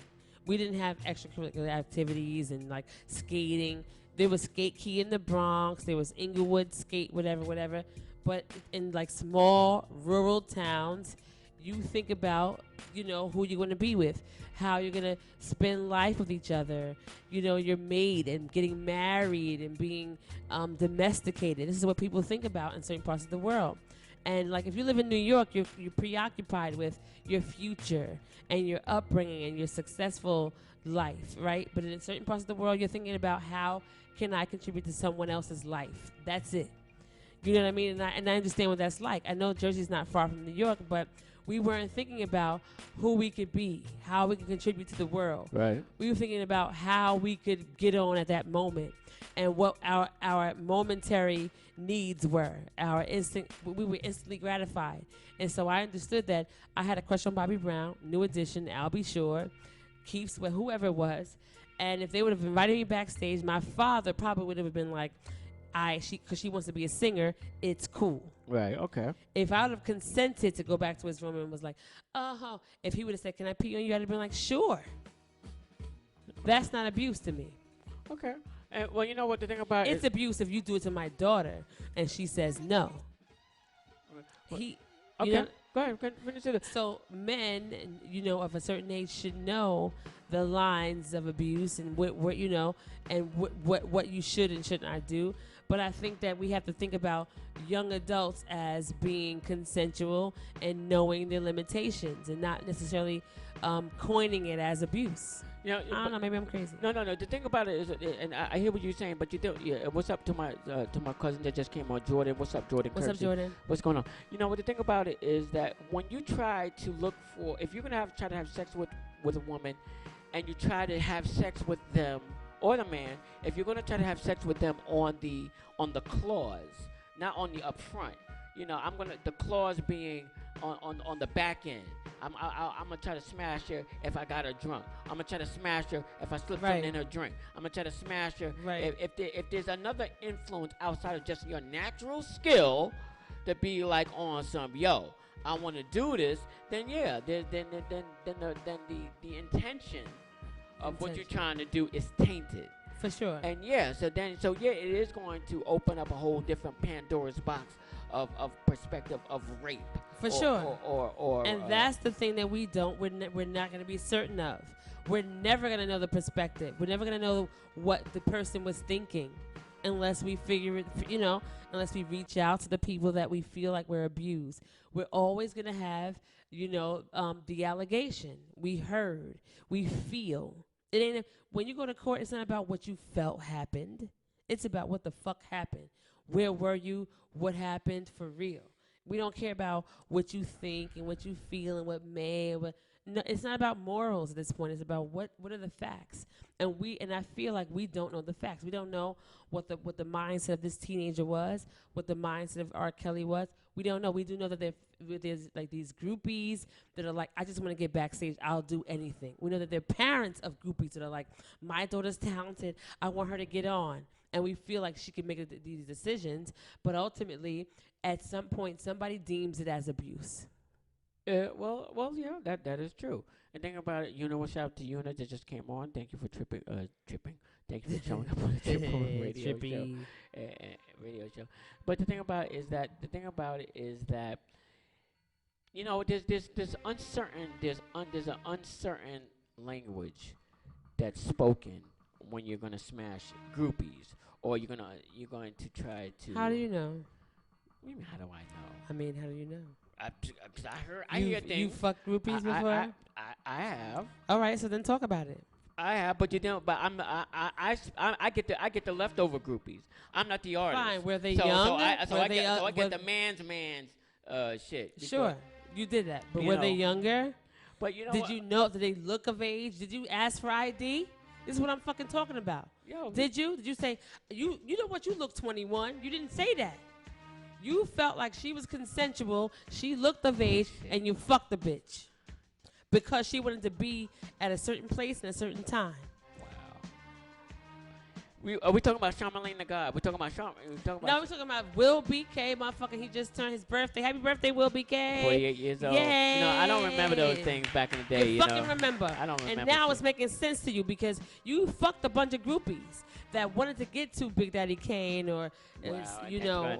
We didn't have extracurricular activities and like skating. There was Skate Key in the Bronx. There was Inglewood Skate, whatever. But in like small rural towns, you think about, who you're going to be with, how you're going to spend life with each other, your mate and getting married and being domesticated. This is what people think about in certain parts of the world. And like if you live in New York, you're preoccupied with your future and your upbringing and your successful life, right? But in certain parts of the world, you're thinking about how can I contribute to someone else's life? That's it. You know what I mean? And I understand what that's like. I know Jersey's not far from New York, but we weren't thinking about who we could be, how we could contribute to the world. Right. We were thinking about how we could get on at that moment and what our momentary needs were. We were instantly gratified. And so I understood that I had a crush on Bobby Brown, New Edition, I'll Be Sure, Keith Sweat, whoever it was. And if they would have invited me backstage, my father probably would have been like, because she wants to be a singer, it's cool. Right, okay. If I would have consented to go back to his room and was like, if he would have said, can I pee on you? I'd have been like, sure. That's not abuse to me. Okay. And, well, you know what the thing about it's abuse if you do it to my daughter and she says no. Okay. Go ahead. Finish it. So men, of a certain age should know the lines of abuse and what you should and should not do. But I think that we have to think about young adults as being consensual and knowing their limitations and not necessarily coining it as abuse. I don't know. Maybe I'm crazy. No. The thing about it is, and I hear what you're saying, but you do. Yeah. What's up to my cousin that just came on, Jordan? What's up, Jordan? What's up, Jordan? What's going on? What the thing about it is that when you try to look for, if you're gonna try to have sex with a woman, and you try to have sex with them or the man, if you're gonna try to have sex with them on the clause, not on the upfront. The clause being on the back end. I'm gonna try to smash her if I got her drunk. I'm gonna try to smash her if I slip something in her drink. I'm gonna try to smash her if there's another influence outside of just your natural skill to be like on some I want to do this. Then yeah, then the intention of what you're trying to do is tainted. For sure. And it is going to open up a whole different Pandora's box of perspective of rape. For sure. Or and that's the thing that we're not going to be certain of. We're never going to know the perspective. We're never going to know what the person was thinking unless we figure it, unless we reach out to the people that we feel like we're abused. We're always going to have, the allegation. We heard. We feel. It ain't when you go to court, it's not about what you felt happened. It's about what the fuck happened. Where were you? What happened for real? We don't care about what you think and what you feel and what may. No, it's not about morals at this point. It's about what are the facts. And I feel like we don't know the facts. We don't know what the mindset of this teenager was, what the mindset of R. Kelly was. We don't know. We do know that there's like these groupies that are like, I just want to get backstage. I'll do anything. We know that they're parents of groupies that are like, my daughter's talented. I want her to get on. And we feel like she can make these decisions. But ultimately, at some point, somebody deems it as abuse. Well, yeah, that is true. And think about it, shout out to Una that just came on. Thank you for tripping. Thank you for showing up on the radio show. But the thing about it is that there's an uncertain language that's spoken when you're gonna smash groupies or you're going to try to. How do you know? What do you mean? How do I know? I mean, how do you know? I hear things. You fucked groupies before? I have. All right, so then talk about it. I have, but I get the leftover groupies. I'm not the artist. Fine. Were they young? So I get the man's shit. Sure, you did that. But were they younger? But did you know? Did they look of age? Did you ask for ID? This is what I'm fucking talking about. Did you? Did you say you know what? You look 21. You didn't say that. You felt like she was consensual, she looked of age, and you fucked the bitch. Because she wanted to be at a certain place and a certain time. Wow. Are we talking about Charlamagne the God? We're talking about Charlamagne. No, we're talking about Will BK, motherfucker. He just turned his birthday. Happy birthday, Will BK. 48 years old. Yay. I don't remember those things back in the day. You fucking remember. I don't remember. And now it's making sense to you because you fucked a bunch of groupies. that wanted to get to Big Daddy Kane or, you know,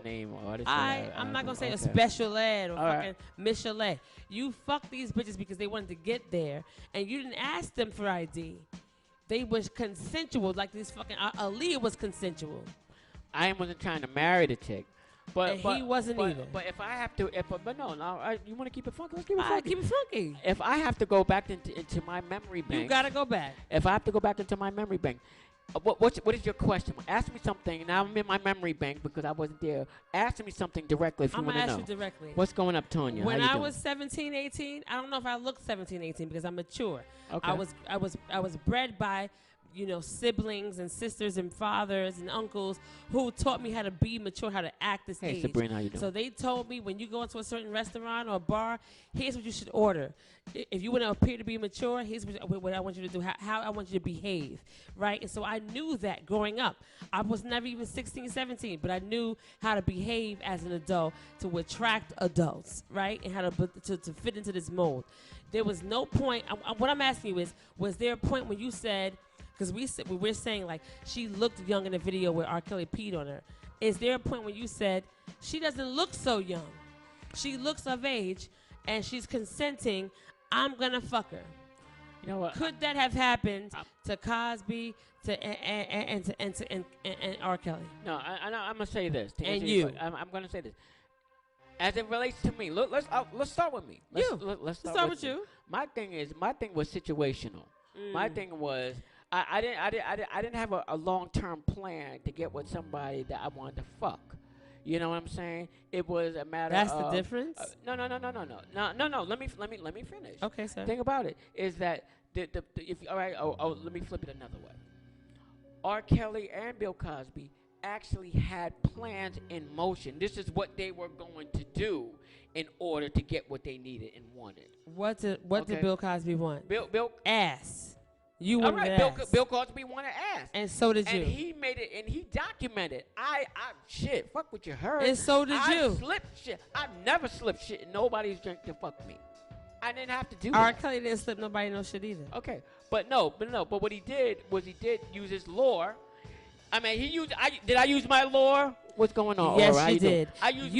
I'm not gonna say a special ed or fucking Michelet. You fuck these bitches because they wanted to get there, and you didn't ask them for ID. They was consensual, like this fucking Aaliyah was consensual. I wasn't trying to marry the chick. But he wasn't either. But if I have to, you want to keep it funky? Let's keep it funky. Keep it funky. If I have to go back into my memory bank, you gotta go back. If I have to go back into my memory bank, what is your question? Ask me something. Now I'm in my memory bank because I wasn't there. Ask me something directly if you want to know. I'm gonna ask you directly. What's going up, Tonya? When I was 17, 18, I don't know if I looked 17, 18 because I'm mature. Okay. I was bred by, you know, siblings and sisters and fathers and uncles who taught me how to be mature, how to act this age. Hey, Sabrina, how you doing? So they told me when you go into a certain restaurant or bar, here's what you should order. If you want to appear to be mature, here's what I want you to do, how I want you to behave, right? And so I knew that growing up. I was never even 16, 17, but I knew how to behave as an adult to attract adults, right? And how to fit into this mold. There was no point. What I'm asking you is, was there a point when you said, because we're saying like she looked young in the video where R. Kelly peed on her. Is there a point when you said she doesn't look so young? She looks of age, and she's consenting. I'm gonna fuck her. You know what? Could that have happened to Cosby and R. Kelly? No, I'm gonna say this. And you, I'm gonna say this. As it relates to me, let's start with me. Let's start with you. My thing was situational. My thing was. I didn't have a long-term plan to get with somebody that I wanted to fuck. You know what I'm saying? It was a matter of... That's the difference? No. Let me finish. Okay, sir. The thing about it is that let me flip it another way. R. Kelly and Bill Cosby actually had plans in motion. This is what they were going to do in order to get what they needed and wanted. What did Bill Cosby want? Bill ass. You all wanted right, ass. Bill Cosby wanted ass. And so did you. And he made it, and he documented. Fuck what you heard. And so did you. I slipped shit. I never slipped shit in nobody's drink to fuck me. I didn't have to do R. that. Kelly didn't slip nobody no shit either. Okay, but what he did was he did use his lore. I mean, did I use my lore? What's going on? Yes, you did. I used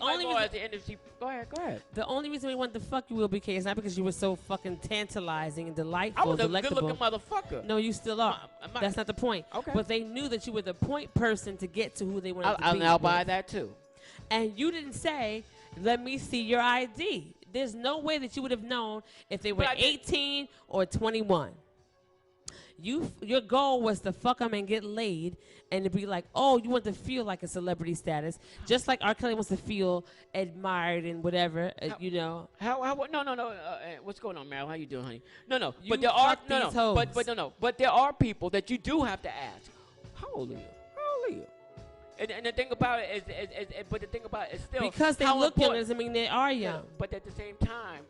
my lore as the industry. Go ahead. The only reason we wanted to fuck you, Will BK, is not because you were so fucking tantalizing and delightful, I was a delectable. good-looking motherfucker. No, you still are. That's not the point. Okay. But they knew that you were the point person to get to who they wanted to be. I'll buy that too. And you didn't say, "Let me see your ID." There's no way that you would have known if they were 18 or 21. Your goal was to fuck them and get laid, and to be like, oh, you want to feel like a celebrity status, just like R. Kelly wants to feel admired and whatever, you know. No. What's going on, Meryl? How you doing, honey? No. You But there are But there are people that you do have to ask. How old are you? And the thing about it is still because they look young doesn't mean they are young. Yeah, but at the same time,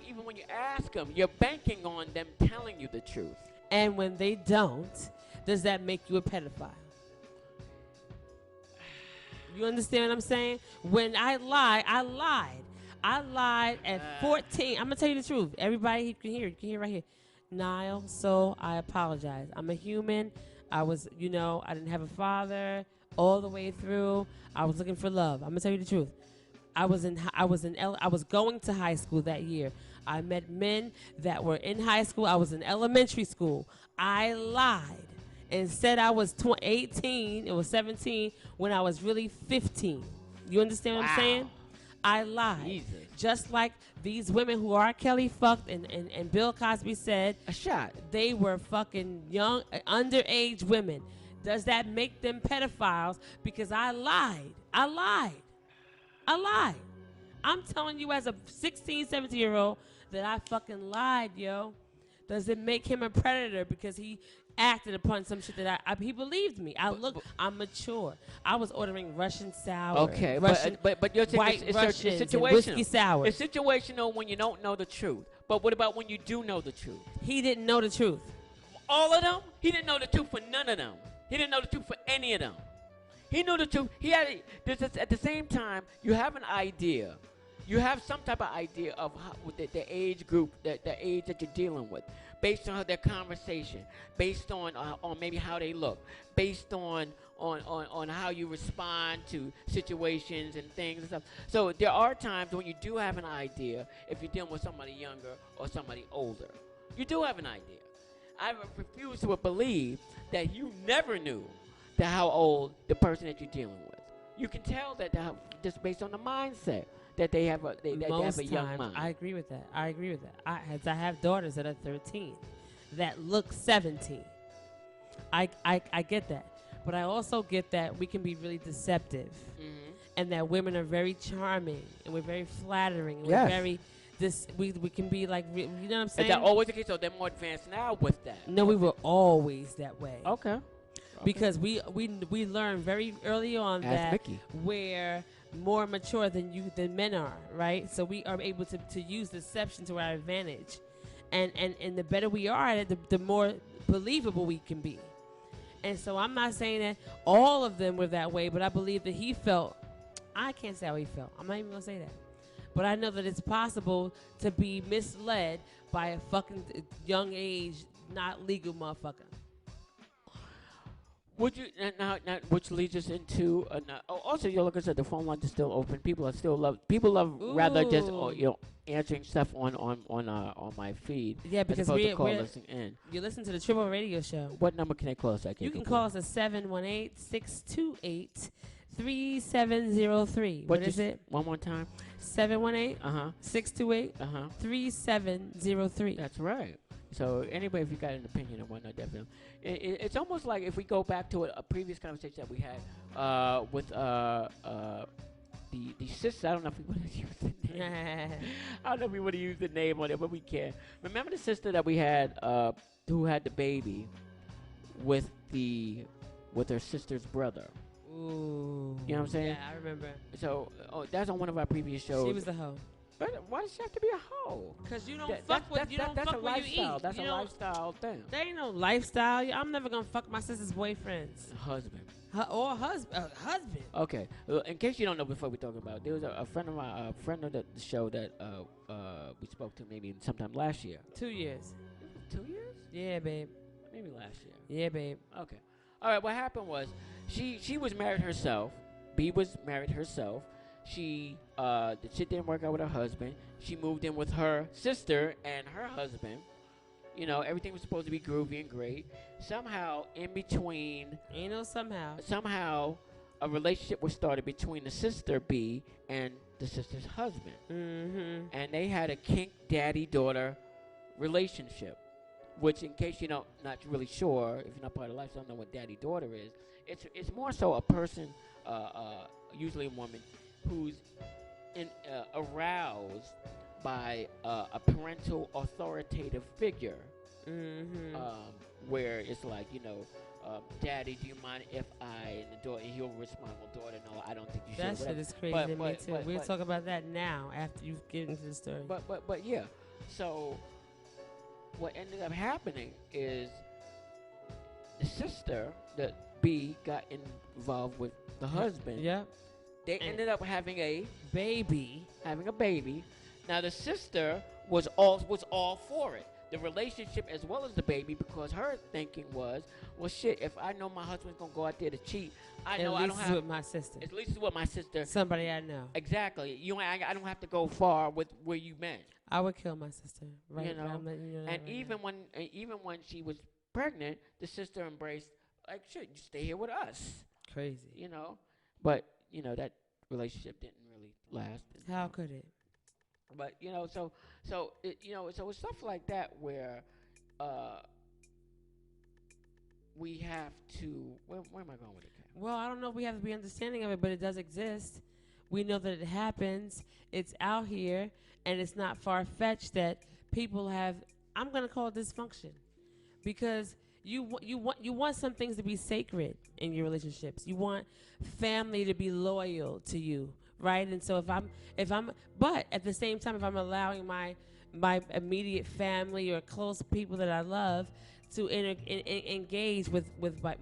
even when you ask them, you're banking on them telling you the truth. And when they don't, does that make you a pedophile? You understand what I'm saying? When I lied. I lied at 14. I'm going to tell you the truth. Everybody, you can hear right here. Niall, so I apologize. I'm a human. I was, I didn't have a father all the way through. I was looking for love. I'm going to tell you the truth. I was going to high school that year. I met men that were in high school. I was in elementary school. I lied and said I was 18. It was 17 when I was really 15. You understand what I'm saying? I lied. Jesus. Just like these women who R. Kelly fucked and Bill Cosby said a shot. They were fucking young, underage women. Does that make them pedophiles? Because I lied. I'm telling you as a 16, 17-year-old that I fucking lied, yo. Does it make him a predator because he acted upon some shit that he believed me? I'm mature. I was ordering Russian sour. Okay, but you're saying it's situational. Whiskey sour. It's situational when you don't know the truth. But what about when you do know the truth? He didn't know the truth. All of them? He didn't know the truth for none of them. He didn't know the truth for any of them. He knew the truth. At the same time, you have an idea you have some type of idea of with the age group, the age that you're dealing with, based on their conversation, based on maybe how they look, based on how you respond to situations and things and stuff. So there are times when you do have an idea if you're dealing with somebody younger or somebody older. You do have an idea. I refuse to believe that you never knew how old the person that you're dealing with. You can tell that just based on the mindset that they have a young mind. I agree with that. I have daughters that are 13 that look 17. I get that. But I also get that we can be really deceptive. Mm-hmm. And that women are very charming and we're very flattering. And we're very we can be like, you know what I'm saying? Is that always the case, or they're more advanced now with that? No, we were always that way. Okay. Because we learned very early on that we're more mature than men are, right? So we are able to use deception to our advantage. And the better we are at it, the more believable we can be. And so I'm not saying that all of them were that way, but I believe that he felt, I can't say how he felt. I'm not even going to say that. But I know that it's possible to be misled by a fucking young age, not legal motherfucker. Would you now which leads us into also, like I said, the phone lines are still open. People love rather just answering stuff on my feed. Yeah, because you listen to the Triple Radio Show. What number can they call us at? You can call us at 718-628-3703. What is it? One more time. 718-628-3703. That's right. So anybody, if you got an opinion or whatnot, definitely. It's almost like if we go back to a previous conversation that we had with the sister. I don't know if we want to use the name. I don't know if we want to use the name on it, but we can. Remember the sister that we had who had the baby with her sister's brother. Ooh. You know what I'm saying? Yeah, I remember. So that's on one of our previous shows. She was the hoe. But why does she have to be a hoe? Because you don't fuck what you eat. That's a lifestyle thing. There ain't no lifestyle. I'm never going to fuck my sister's boyfriends. Husband. Or husband. Okay. Well, in case you don't know, before we talk about it, there was a friend of my friend of the show that we spoke to maybe sometime last year. 2 years. 2 years? Yeah, babe. Maybe last year. Yeah, babe. Okay. All right. What happened was she was married herself. B was married herself. The shit didn't work out with her husband. She moved in with her sister and her husband. You know, everything was supposed to be groovy and great. Somehow, in between... Somehow, a relationship was started between the sister, B, and the sister's husband. Mm-hmm. And they had a kink daddy-daughter relationship. Which, in case you're not really sure, if you're not part of the life, you don't know what daddy-daughter is. It's more so a person, usually a woman, who's aroused by a parental authoritative figure, where it's like, Daddy, do you mind if and he'll respond, well, daughter, no, I don't think you should. That shit is crazy to me too. We'll talk about that now after you get into the story. But yeah, so what ended up happening is the sister, the B, got involved with the husband. Yeah. They ended up having a baby. Now the sister was all for it, the relationship as well as the baby, because her thinking was, well, shit, if I know my husband's gonna go out there to cheat, I don't have with my sister. At least it's with my sister. Somebody I know. Exactly. I don't have to go far with where you met. I would kill my sister. Right. And even when she was pregnant, the sister embraced, like, shit, you stay here with us. Crazy. But that relationship didn't really last. How could it? But so it's stuff like that where we have to. Where am I going with it? Well, I don't know if we have to be understanding of it, but it does exist. We know that it happens. It's out here, and it's not far-fetched that people have. I'm gonna call it dysfunction, because you want some things to be sacred in your relationships. You want family to be loyal to you, right? And so but at the same time, if I'm allowing my immediate family or close people that I love to engage with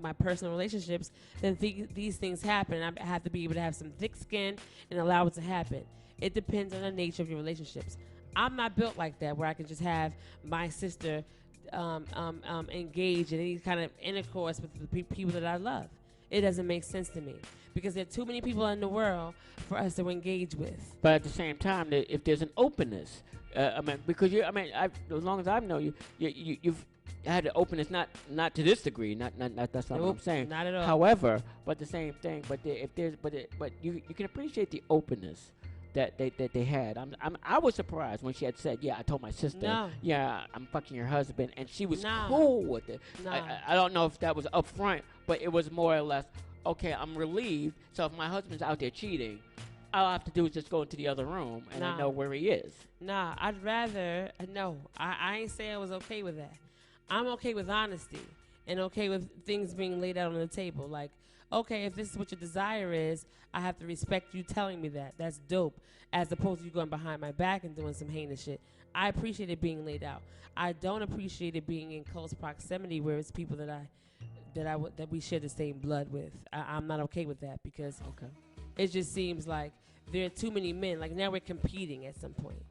my personal relationships, then these things happen. I have to be able to have some thick skin and allow it to happen. It depends on the nature of your relationships. I'm not built like that where I can just have my sister engage in any kind of intercourse with the people that I love. It doesn't make sense to me because there are too many people in the world for us to engage with. But at the same time, if there's an openness, I mean, because as long as I know you, you've had an openness, not to this degree, not that's not what I'm saying. Not at all. However, but the same thing. But you can appreciate the openness that they had. I was surprised when she had said, "Yeah, I told my sister, No. yeah, I'm fucking your husband," and she was No. cool with it. No. I don't know if that was upfront, but it was more or less, okay, I'm relieved. So if my husband's out there cheating, all I have to do is just go into the other room and I know where he is. Nah, I'd rather no. I ain't say I was okay with that. I'm okay with honesty and okay with things being laid out on the table. Like, okay, if this is what your desire is, I have to respect you telling me that. That's dope. As opposed to you going behind my back and doing some heinous shit. I appreciate it being laid out. I don't appreciate it being in close proximity where it's people that we share the same blood with. I'm not okay with that because it just seems like there are too many men. Like now we're competing at some point.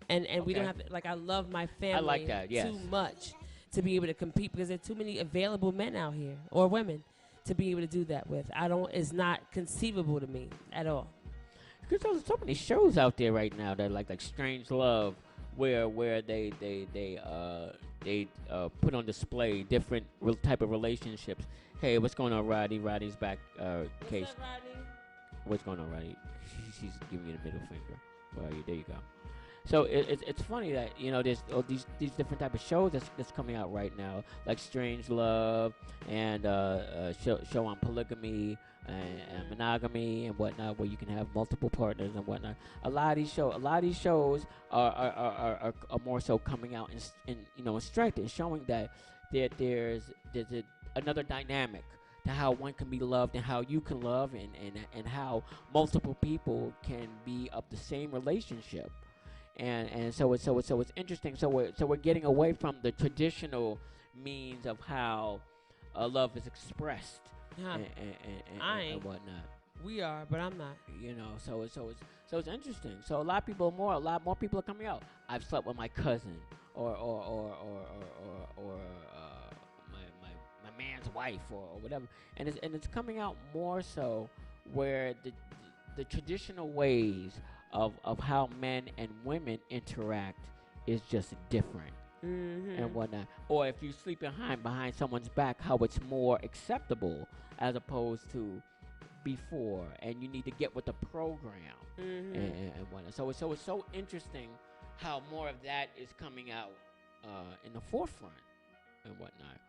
And we don't have to, like, I love my family I like that, yes. too much to be able to compete because there are too many available men out here or women to be able to do that with. It's not conceivable to me at all. Because there's so many shows out there right now that like Strange Love, where they put on display different type of relationships. Hey, what's going on, Roddy? Roddy's back. Case. What's up, Rodney? What's going on, Roddy? She's giving you the middle finger. Well, there you go. So it's funny that there's all these different type of shows that's coming out right now, like Strange Love and show on polygamy and monogamy and whatnot, where you can have multiple partners and whatnot. A lot of these shows are more so coming out in strength and showing that there's another dynamic to how one can be loved and how you can love and how multiple people can be of the same relationship. And so it's interesting. So we're getting away from the traditional means of how love is expressed and whatnot. We are, but I'm not. So it's interesting. So a lot more people are coming out. I've slept with my cousin or my man's wife or whatever, and it's coming out more so where the traditional ways of how men and women interact is just different and whatnot. Or if you sleep behind someone's back, how it's more acceptable as opposed to before, and you need to get with the program and whatnot. So it's so interesting how more of that is coming out in the forefront and whatnot.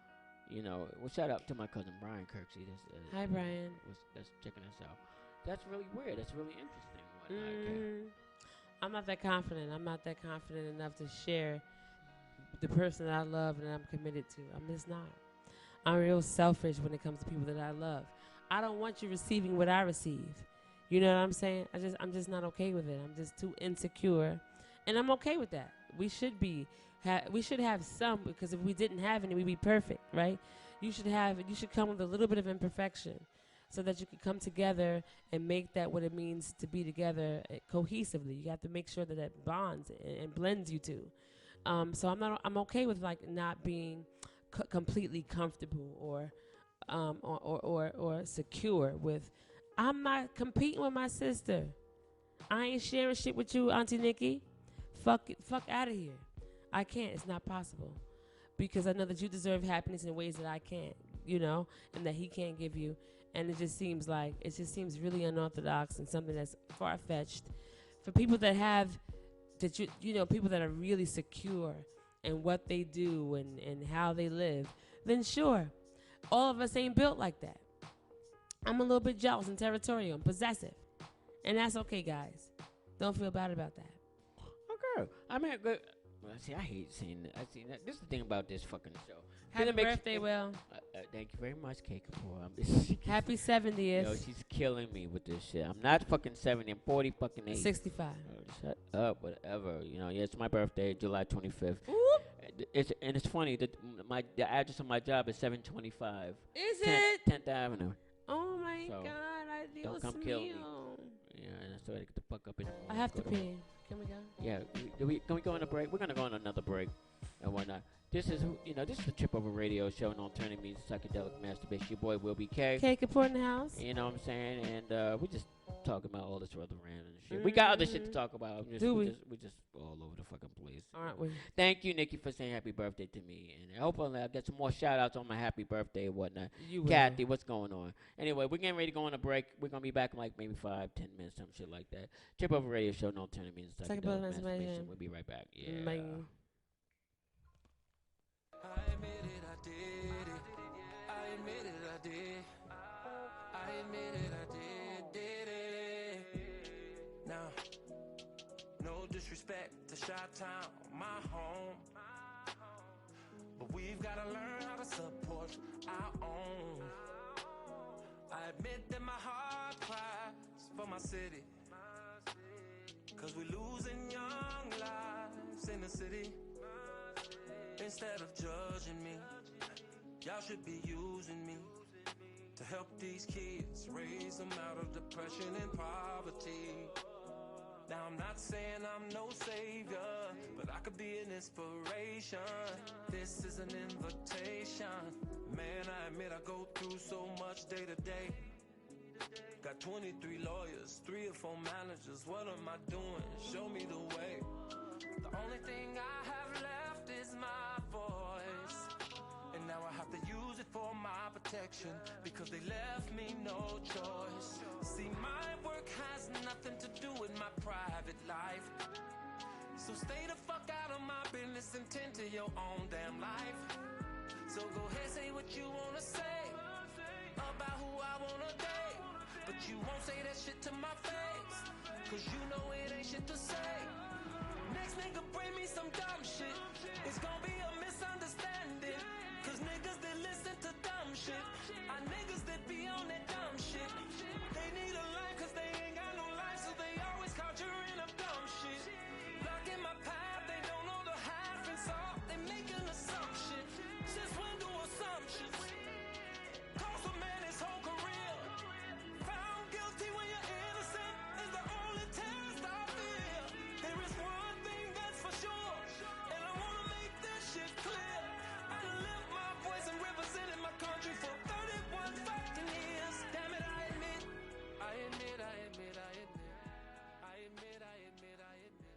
Well, shout out to my cousin Brian Kirksey. Hi, Brian. That's checking us out. That's really weird. That's really interesting. Okay. I'm not that confident. I'm not that confident enough to share the person that I love and I'm committed to. I'm just not. I'm real selfish when it comes to people that I love. I don't want you receiving what I receive. You know what I'm saying? I'm just not okay with it. I'm just too insecure, and I'm okay with that. We should have some, because if we didn't have any, we'd be perfect, right? You should come with a little bit of imperfection, so that you can come together and make that what it means to be together cohesively. You have to make sure that that bonds and blends you two. So I'm okay with like not being completely comfortable or secure with. I'm not competing with my sister. I ain't sharing shit with you, Auntie Nikki. Fuck out of here. I can't. It's not possible, because I know that you deserve happiness in ways that I can't. And that he can't give you. And it just seems really unorthodox and something that's far-fetched for people that have people that are really secure in what they do and how they live. Then sure, all of us ain't built like that. I'm a little bit jealous and territorial and possessive, and that's okay, guys. Don't feel bad about that. Okay, I mean, see, I hate seeing that. This is the thing about this fucking show. Happy birthday, Will. Thank you very much, Kate Kapoor. Happy 70th. She's killing me with this shit. I'm not fucking 70. I'm 40 fucking 8. 65. Shut up, whatever. It's my birthday, July 25th. Oop. It's funny that the address of my job is 725. Is it? 10th Avenue. Oh my So God! don't come kill me. Yeah, so I get the fuck up in the morning. I have to go to work. pee. Can we go? Yeah, can we go on a break? We're gonna go on another break and whatnot. This is this is the Trip Over Radio Show, and alternative means psychedelic masturbation. Your boy Will Be K. K Kapoor in the house. You know what I'm saying? And we just talking about all this other random shit. We got other shit to talk about. We just all over the fucking place. Aren't we? Thank you, Nikki, for saying happy birthday to me, and hopefully I get some more shout outs on my happy birthday and whatnot. You will. Kathy, what's going on? Anyway, we're getting ready to go on a break. We're gonna be back in like maybe 5-10 minutes, some shit like that. Trip Over Radio Show, no alternative means psychedelic masturbation. We'll be right back. Yeah. Bye. I admit it, I did it. I admit it, I did. I admit it, I did it. Now, no disrespect to Chi-Town, my home, but we've gotta learn how to support our own. I admit that my heart cries for my city, 'cause we losing young lives in the city. Instead of judging me, y'all should be using me to help these kids, raise them out of depression and poverty. Now I'm not saying I'm no savior, but I could be an inspiration. This is an invitation. Man, I admit I go through so much day to day. Got 23 lawyers, 3 or 4 managers. What am I doing? Show me the way. The only thing I have left is my voice, and now I have to use it for my protection, because they left me no choice. See, my work has nothing to do with my private life, so stay the fuck out of my business and tend to your own damn life. So go ahead, say what you wanna say about who I wanna date, but you won't say that shit to my face, 'cause you know it ain't shit to say. Next nigga bring me some dumb shit, it's gonna be a misunderstanding, 'cause niggas that listen to dumb shit are niggas that be on that dumb shit. They need a life 'cause they ain't got no life, so they always conjuring up dumb shit. Blocking my path, they don't know the half and salt, they making assumptions. Since when do assumptions cost a man his whole career? Found guilty when you're innocent is the only test I fear. There is one thing that's for sure, and I wanna make this shit clear. I done lived my voice and represented my country for 31 fucking years. Damn it, I admit, I admit, I admit, I admit, I admit, I admit, I admit.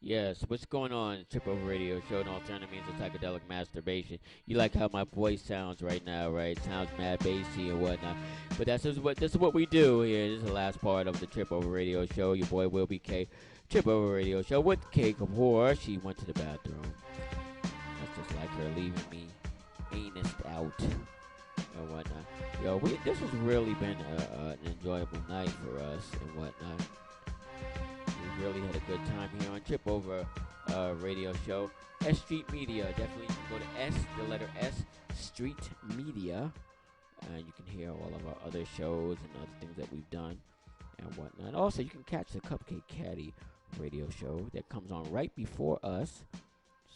Yes, what's going on? Trip Over Radio Show, an alternative means of psychedelic masturbation. You like how my voice sounds right now, right? Sounds mad bassy and whatnot. But this is what we do here. This is the last part of the Trip Over Radio Show. Your boy Will Be K. Trip Over Radio Show with K Kapoor. She went to the bathroom. That's just like her leaving me anus out and whatnot. Yo, this has really been an enjoyable night for us and whatnot. We really had a good time here on Trip Over Radio Show. S.STREET Media. Definitely you can go to the letter S, Street Media. And you can hear all of our other shows and other things that we've done and whatnot. Also, you can catch the Cupcake Caddy radio show that comes on right before us.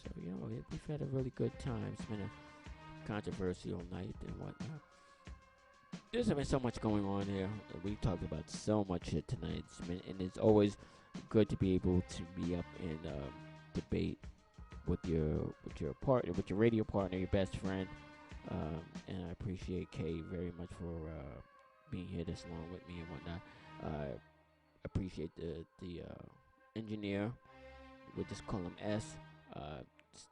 So, we've had a really good time. It's been a controversial night and whatnot. There's been so much going on here. We've talked about so much shit tonight. And it's always good to be able to be up and debate with your partner, with your radio partner, your best friend. And I appreciate Kay very much for being here this long with me and whatnot. appreciate the engineer. We'll just call him S.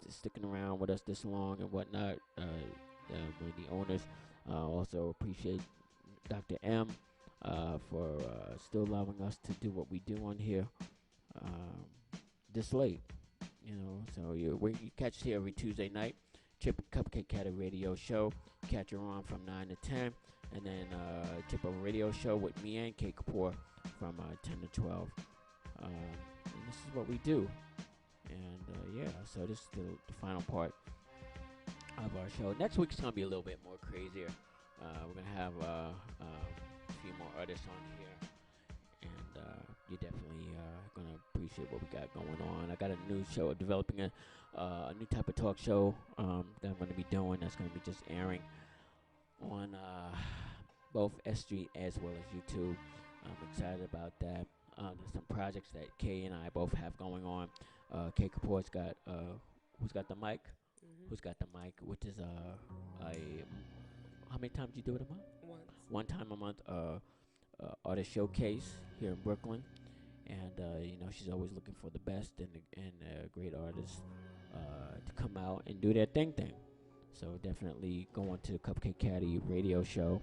Sticking around with us this long and whatnot. One of the owners. Also appreciate Dr. M for still allowing us to do what we do on here this late. So you catch us here every Tuesday night. Cupcake Caddy Radio Show. Catch her on from 9 to 10. And then Tip Over Radio Show with me and Kate Kapoor from 10 to 12. And this is what we do. And so this is the final part of our show. Next week's going to be a little bit more crazier. We're going to have a few more artists on here. And you're definitely going to appreciate what we got going on. I got a new show, developing a new type of talk show that I'm going to be doing. That's going to be just airing on both S.STREET as well as YouTube. I'm excited about that. There's some projects that Kay and I both have going on. Kay Kapoor's got who's got the mic? Mm-hmm. Who's got the mic? Which is how many times do you do it a month? Once. One time a month. Artist showcase here in Brooklyn, and she's always looking for the best and great artists to come out and do their thing. So definitely go on to the Cupcake Caddy Radio Show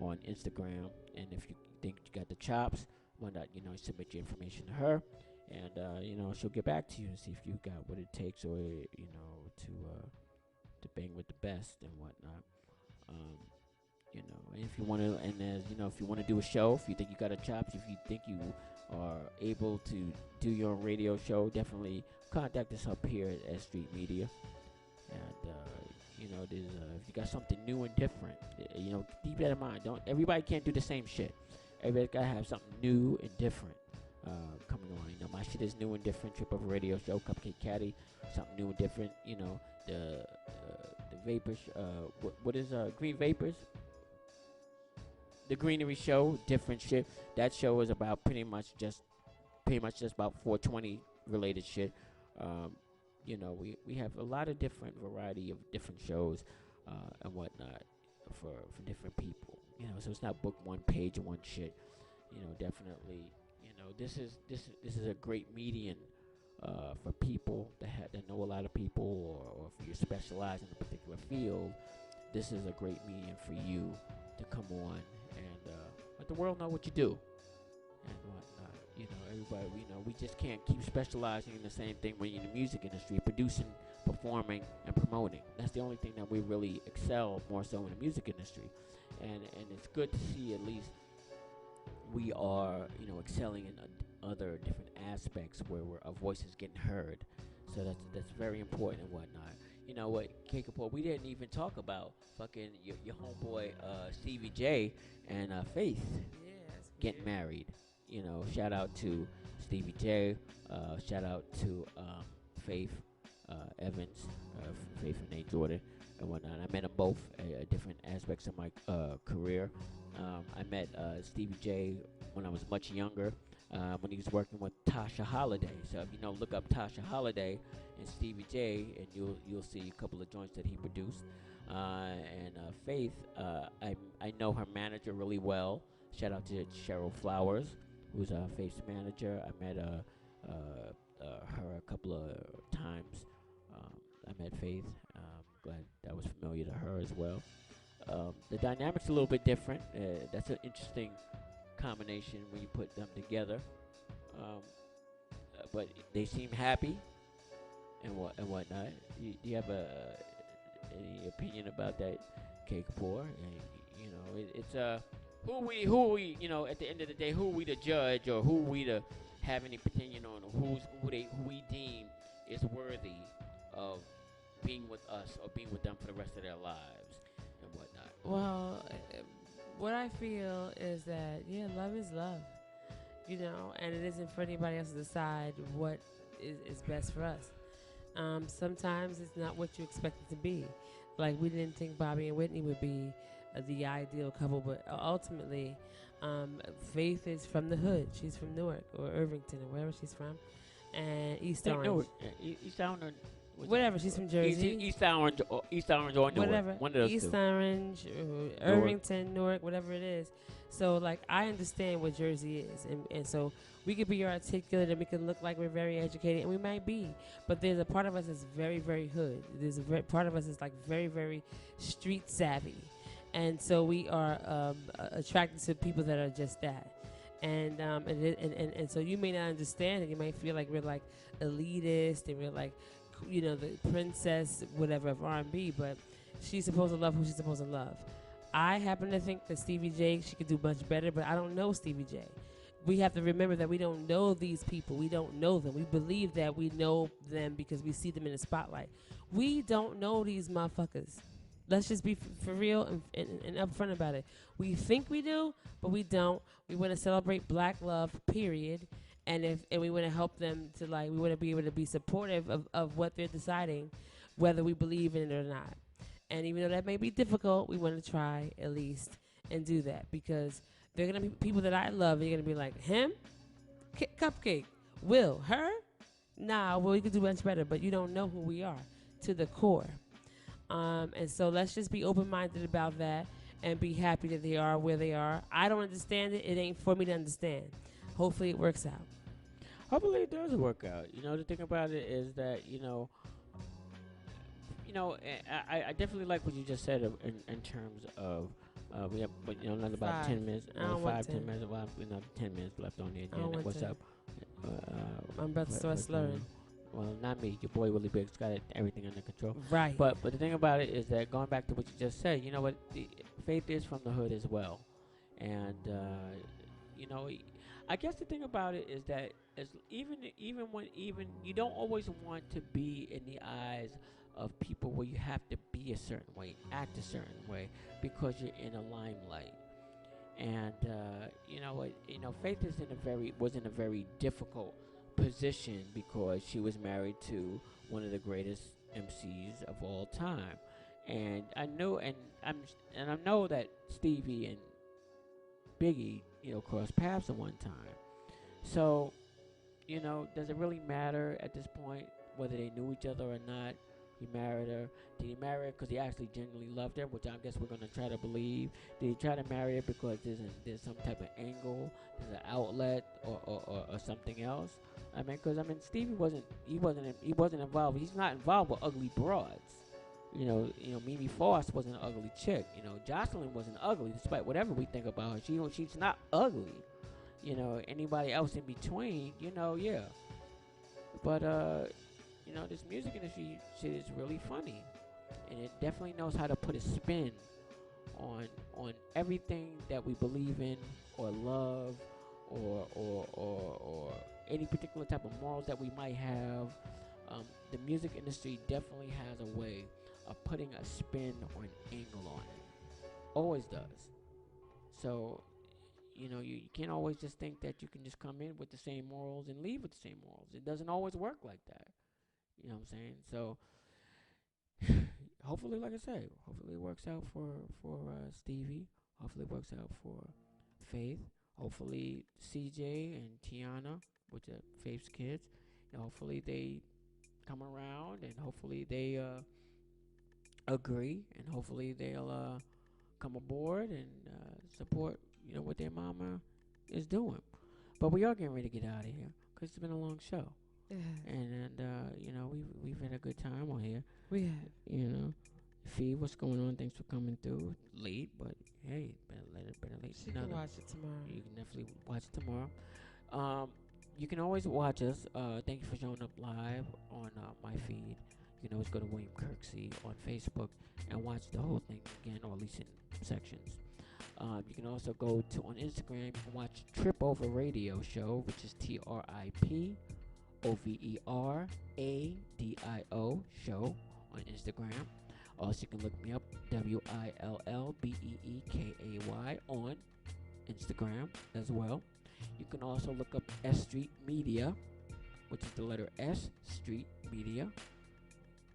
on Instagram, and if you think you got the chops, why not submit your information to her, and she'll get back to you and see if you got what it takes, or to bang with the best and whatnot. And if you want to, if you want to do a show, if you think you got a chops, if you think you are able to do your own radio show, definitely contact us up here at S.STREET Media. And there's if you got something new and different, keep that in mind. Everybody can't do the same shit. Everybody's gotta have something new and different coming on. My shit is new and different. Trip Over Radio Show, Cupcake Caddy, something new and different. The Vapors. What is Green Vapors? The Greenery Show, different shit. That show is about pretty much just about 420 related shit. We have a lot of different variety of different shows and whatnot for different people. So it's not book one page and one shit. Definitely. This is a great medium for people that know a lot of people, or if you specialize in a particular field. This is a great medium for you to come on and let the world know what you do and whatnot. Everybody, we just can't keep specializing in the same thing when you're in the music industry, producing, performing, and promoting. That's the only thing that we really excel more so in the music industry. And it's good to see at least we are, excelling in other different aspects where our voice is getting heard. So that's very important and whatnot. What, Kay Kapoor, we didn't even talk about fucking your homeboy Stevie J and Faith getting married. Shout out to Stevie J. Shout out to Faith Evans, Faith and Nate Jordan and whatnot. I met them both at different aspects of my career. I met Stevie J when I was much younger, when he was working with Tasha Holiday. So if look up Tasha Holiday and Stevie J, and you'll see a couple of joints that he produced. And Faith, I know her manager really well. Shout out to Cheryl Flowers, who's Faith's manager. I met her a couple of times. I met Faith. Glad that was familiar to her as well. The dynamic's a little bit different. That's an interesting combination when you put them together. But they seem happy and whatnot. Do you have any opinion about that, Kay Kapoor? It's who we at the end of the day, who we to judge, or who we to have any opinion on, or who we deem is worthy of being with us or being with them for the rest of their lives and whatnot. Well, what I feel is that love is love, and it isn't for anybody else to decide what is best for us. Sometimes it's not what you expect it to be. Like, we didn't think Bobby and Whitney would be the ideal couple, but ultimately, Faith is from the hood. She's from Newark or Irvington or wherever she's from, and East Orange. Newark, East Orange. Whatever, she's from Jersey. East Orange or Newark. Whatever. One of those East two. Orange, Irvington, Newark, whatever it is. So like I understand what Jersey is, and so we could be articulate and we can look like we're very educated, and we might be, but there's a part of us that's very very hood. There's a part of us that's like very very street savvy, and so we are attracted to people that are just that. And so you may not understand it. You might feel like we're like elitist and we're like, the princess whatever of R&B, but she's supposed to love who she's supposed to love. I happen to think that Stevie J, she could do much better, but I don't know Stevie J. We have to remember that we don't know these people. We don't know them. We believe that we know them because we see them in the spotlight. We don't know these motherfuckers. Let's just be for real and upfront about it. We think we do, but we don't. We want to celebrate black love, period. And we want to help them to we want to be able to be supportive of what they're deciding, whether we believe in it or not. And even though that may be difficult, we want to try at least and do that, because they're going to be people that I love. They're going to be like, him? Cupcake. Will? Her? Nah, well, we could do much better, but you don't know who we are to the core. And so let's just be open-minded about that and be happy that they are where they are. I don't understand it. It ain't for me to understand. Hopefully it works out. Hopefully it does work out. The thing about it is that, I definitely like what you just said in terms of we have, not about 10 minutes, 10 minutes, well, 10 minutes left on the agenda. What's up? I'm about to start slurring. Well, not me. Your boy Willie Biggs got everything under control. Right. But the thing about it is that going back to what you just said, you know what? Faith is from the hood as well, and I guess the thing about it is that even when you don't always want to be in the eyes of people where you have to be a certain way, act a certain way, because you're in a limelight. And Faith was in a very difficult position because she was married to one of the greatest MCs of all time, and I know that Stevie and Biggie crossed paths at one time. So does it really matter at this point whether they knew each other or not? He married her. Did he marry her because he actually genuinely loved her, which I guess we're gonna try to believe? Did he try to marry her because there's some type of angle, there's an outlet, or something else? Stevie wasn't involved. He's not involved with ugly broads. Mimi Foss wasn't an ugly chick. Jocelyn wasn't ugly, despite whatever we think about her. She's not ugly. Anybody else in between, yeah. But this music industry shit is really funny, and it definitely knows how to put a spin on everything that we believe in or love, or any particular type of morals that we might have. The music industry definitely has a way of putting a spin or an angle on it. Always does. So, you can't always just think that you can just come in with the same morals and leave with the same morals. It doesn't always work like that. You know what I'm saying? So, hopefully, like I say, hopefully it works out for Stevie. Hopefully it works out for Faith. Hopefully CJ and Tiana, which are Faith's kids, hopefully they come around, and hopefully they agree, and hopefully they'll come aboard and support what their mama is doing. But we are getting ready to get out of here because it's been a long show. Yeah. And we've had a good time on here. We have. Fee, what's going on? Thanks for coming through late, but hey, better late. She can watch it tomorrow. You can definitely watch it tomorrow. You can always watch us. Thank you for showing up live on my feed. You can always go to William Kirksey on Facebook and watch the whole thing again, or at least in sections. You can also go on Instagram and watch Trip Over Radio Show, which is TRIPOVERADIO Show on Instagram. Also, you can look me up, WILLBEEKAY on Instagram as well. You can also look up S.STREET Media, which is the letter S, Street Media,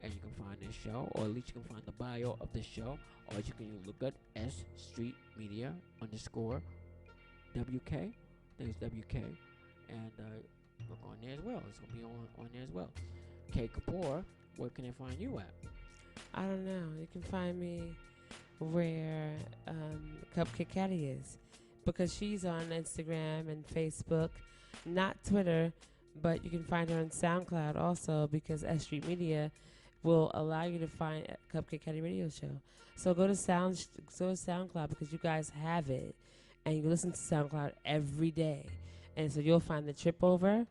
and you can find this show, or at least you can find the bio of the show, or you can look at S.STREET Media _ WK. I think it's WK, and look on there as well. It's going to be on there as well. K Kapoor, where can I find you at? I don't know. You can find me where Cupcake Caddy is. because she's on Instagram and Facebook, not Twitter, but you can find her on SoundCloud also because S Street Media will allow you to find a Cupcake Caddy Radio Show. So go to SoundCloud because you guys have it, and you listen to SoundCloud every day, and so you'll find the Trip Over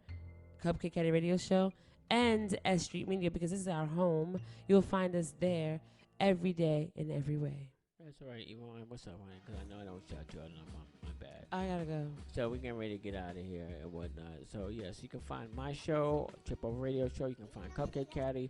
Cupcake Caddy Radio Show and S Street Media because this is our home. You'll find us there every day in every way. That's all right, Yvonne. What's up, honey? Because I know I don't shout you out enough. My bad. I gotta go. So we're getting ready to get out of here and whatnot. So, yes, you can find my show, Trip Over Radio Show. You can find Cupcake Caddy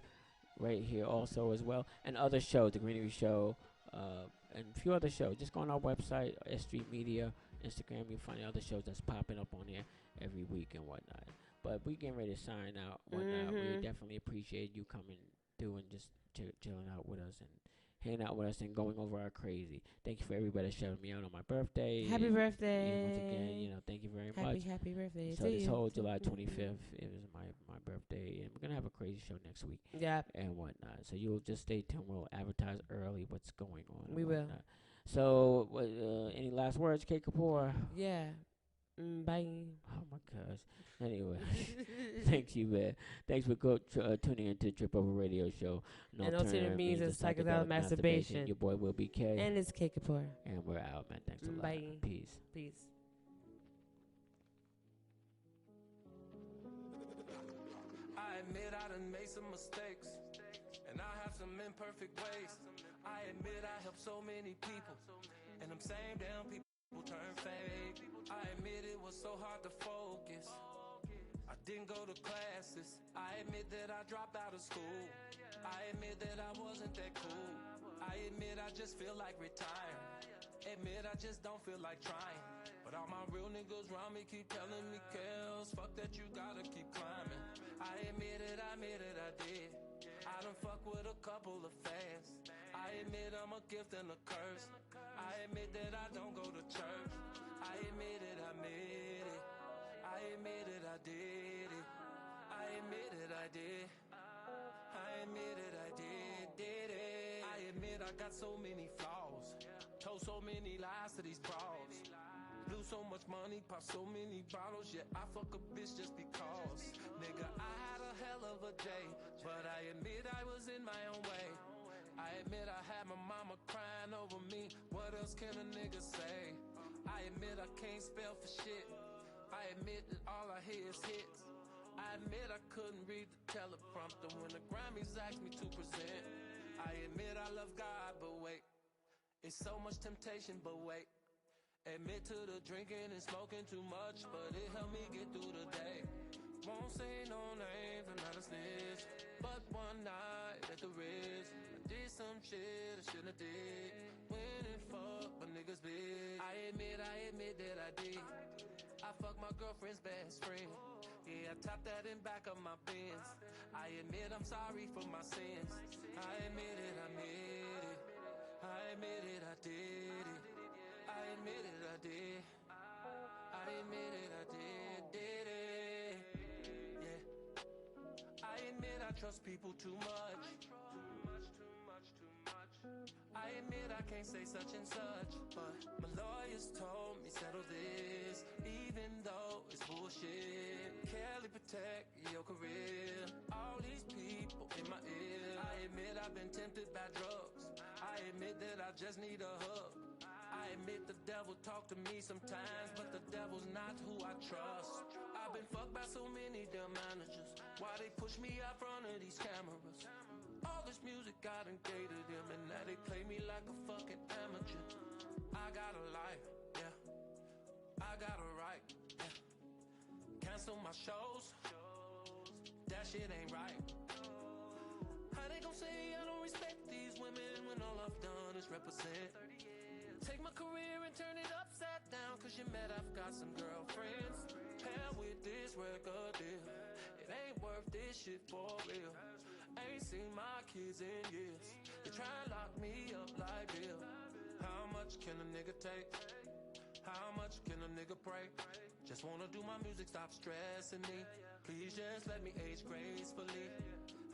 right here also as well. And other shows, The Greenery Show, and a few other shows. Just go on our website, S Street Media, Instagram. You'll find the other shows that's popping up on there every week and whatnot. But we getting ready to sign out. Whatnot. We definitely appreciate you coming through and just chilling out with us and hanging out with us and going over our crazy. Thank you for everybody shouting me out on my birthday. Happy birthday. Once again, thank you very much. Happy birthday. So this whole July 25th, it was my birthday, and we're going to have a crazy show next week. Yeah. And whatnot. So you'll just stay tuned. We'll advertise early what's going on. We will. So any last words, Kate Kapoor? Yeah. Bye. Oh, my gosh. Anyway, thank you, man. Thanks for tuning into the Trip Over Radio Show. And alternative means of psychedelic masturbation. Your boy Will BK. And it's Kate Kapoor. And we're out, man. Thanks a lot. Bye. Peace. Peace. I admit I done made some mistakes, and I have some imperfect ways. I admit I helped so many people, and them same damn people turn fake. I admit it was so hard to focus. I didn't go to classes. I admit that I dropped out of school. I admit that I wasn't that cool. I admit I just feel like retiring. Admit I just don't feel like trying. But all my real niggas around me keep telling me, Kels, fuck that, you gotta keep climbing. I admit it, I did. I done fuck with a couple of fans. I admit I'm a gift and a curse. I admit that I don't go to church. I admit it, I admit it. I admit it, I did it. I admit it, I did. I admit it, I did it. I admit I got so many flaws. Told so many lies to these bras. Blew so much money, pop so many bottles. Yeah, I fuck a bitch just because. Nigga, I had a hell of a day, but I admit I was in my own way. I admit I had my mama crying over me. What else can a nigga say? I admit I can't spell for shit. I admit that all I hear is hits. I admit I couldn't read the teleprompter when the Grammys asked me to present. I admit I love God, but wait, it's so much temptation, but wait. Admit to the drinking and smoking too much, but it helped me get through the day. Won't say no names, I'm not a snitch, but one night at the Ritz, I did some shit I shouldn't have did. Went and fucked my niggas big. I admit that I did. I fucked my girlfriend's best friend. Yeah, I topped that in back of my Benz. I admit I'm sorry for my sins. I admit it, I admit it. I admit it, I did it. I admit it, I did. I admit it, I did it. Yeah. I admit I trust people too much. I admit I can't say such and such, but my lawyers told me settle this, even though it's bullshit. Kelly, protect your career. All these people in my ear. I admit I've been tempted by drugs. I admit that I just need a hug. I admit the devil talk to me sometimes, but the devil's not who I trust. I've been fucked by so many damn managers. Why they push me out front of these cameras? All this music got engaged them, and now they play me like a fucking amateur. I got a life, yeah. I got a right, yeah. Cancel my shows. That shit ain't right. How they gon' say I don't respect these women when all I've done is represent? Take my career and turn it upside down, cause you met I've got some girlfriends. Pair with this record deal, it ain't worth this shit for real. Ain't seen my kids in years. They try and lock me up like Bill. How much can a nigga take? How much can a nigga pray? Just wanna do my music, stop stressing me. Please just let me age gracefully.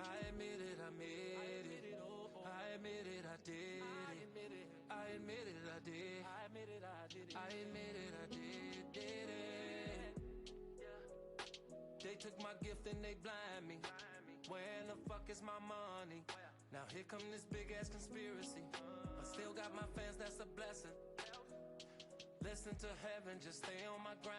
I admit it, I admit it. I admit it, I did it. I admit it, I did. I admit it, I did. I admit it, I took my gift and they blind me. Where in the fuck is my money? Now here come this big ass conspiracy. I still got my fans, that's a blessing. Listen to heaven, just stay on my grind.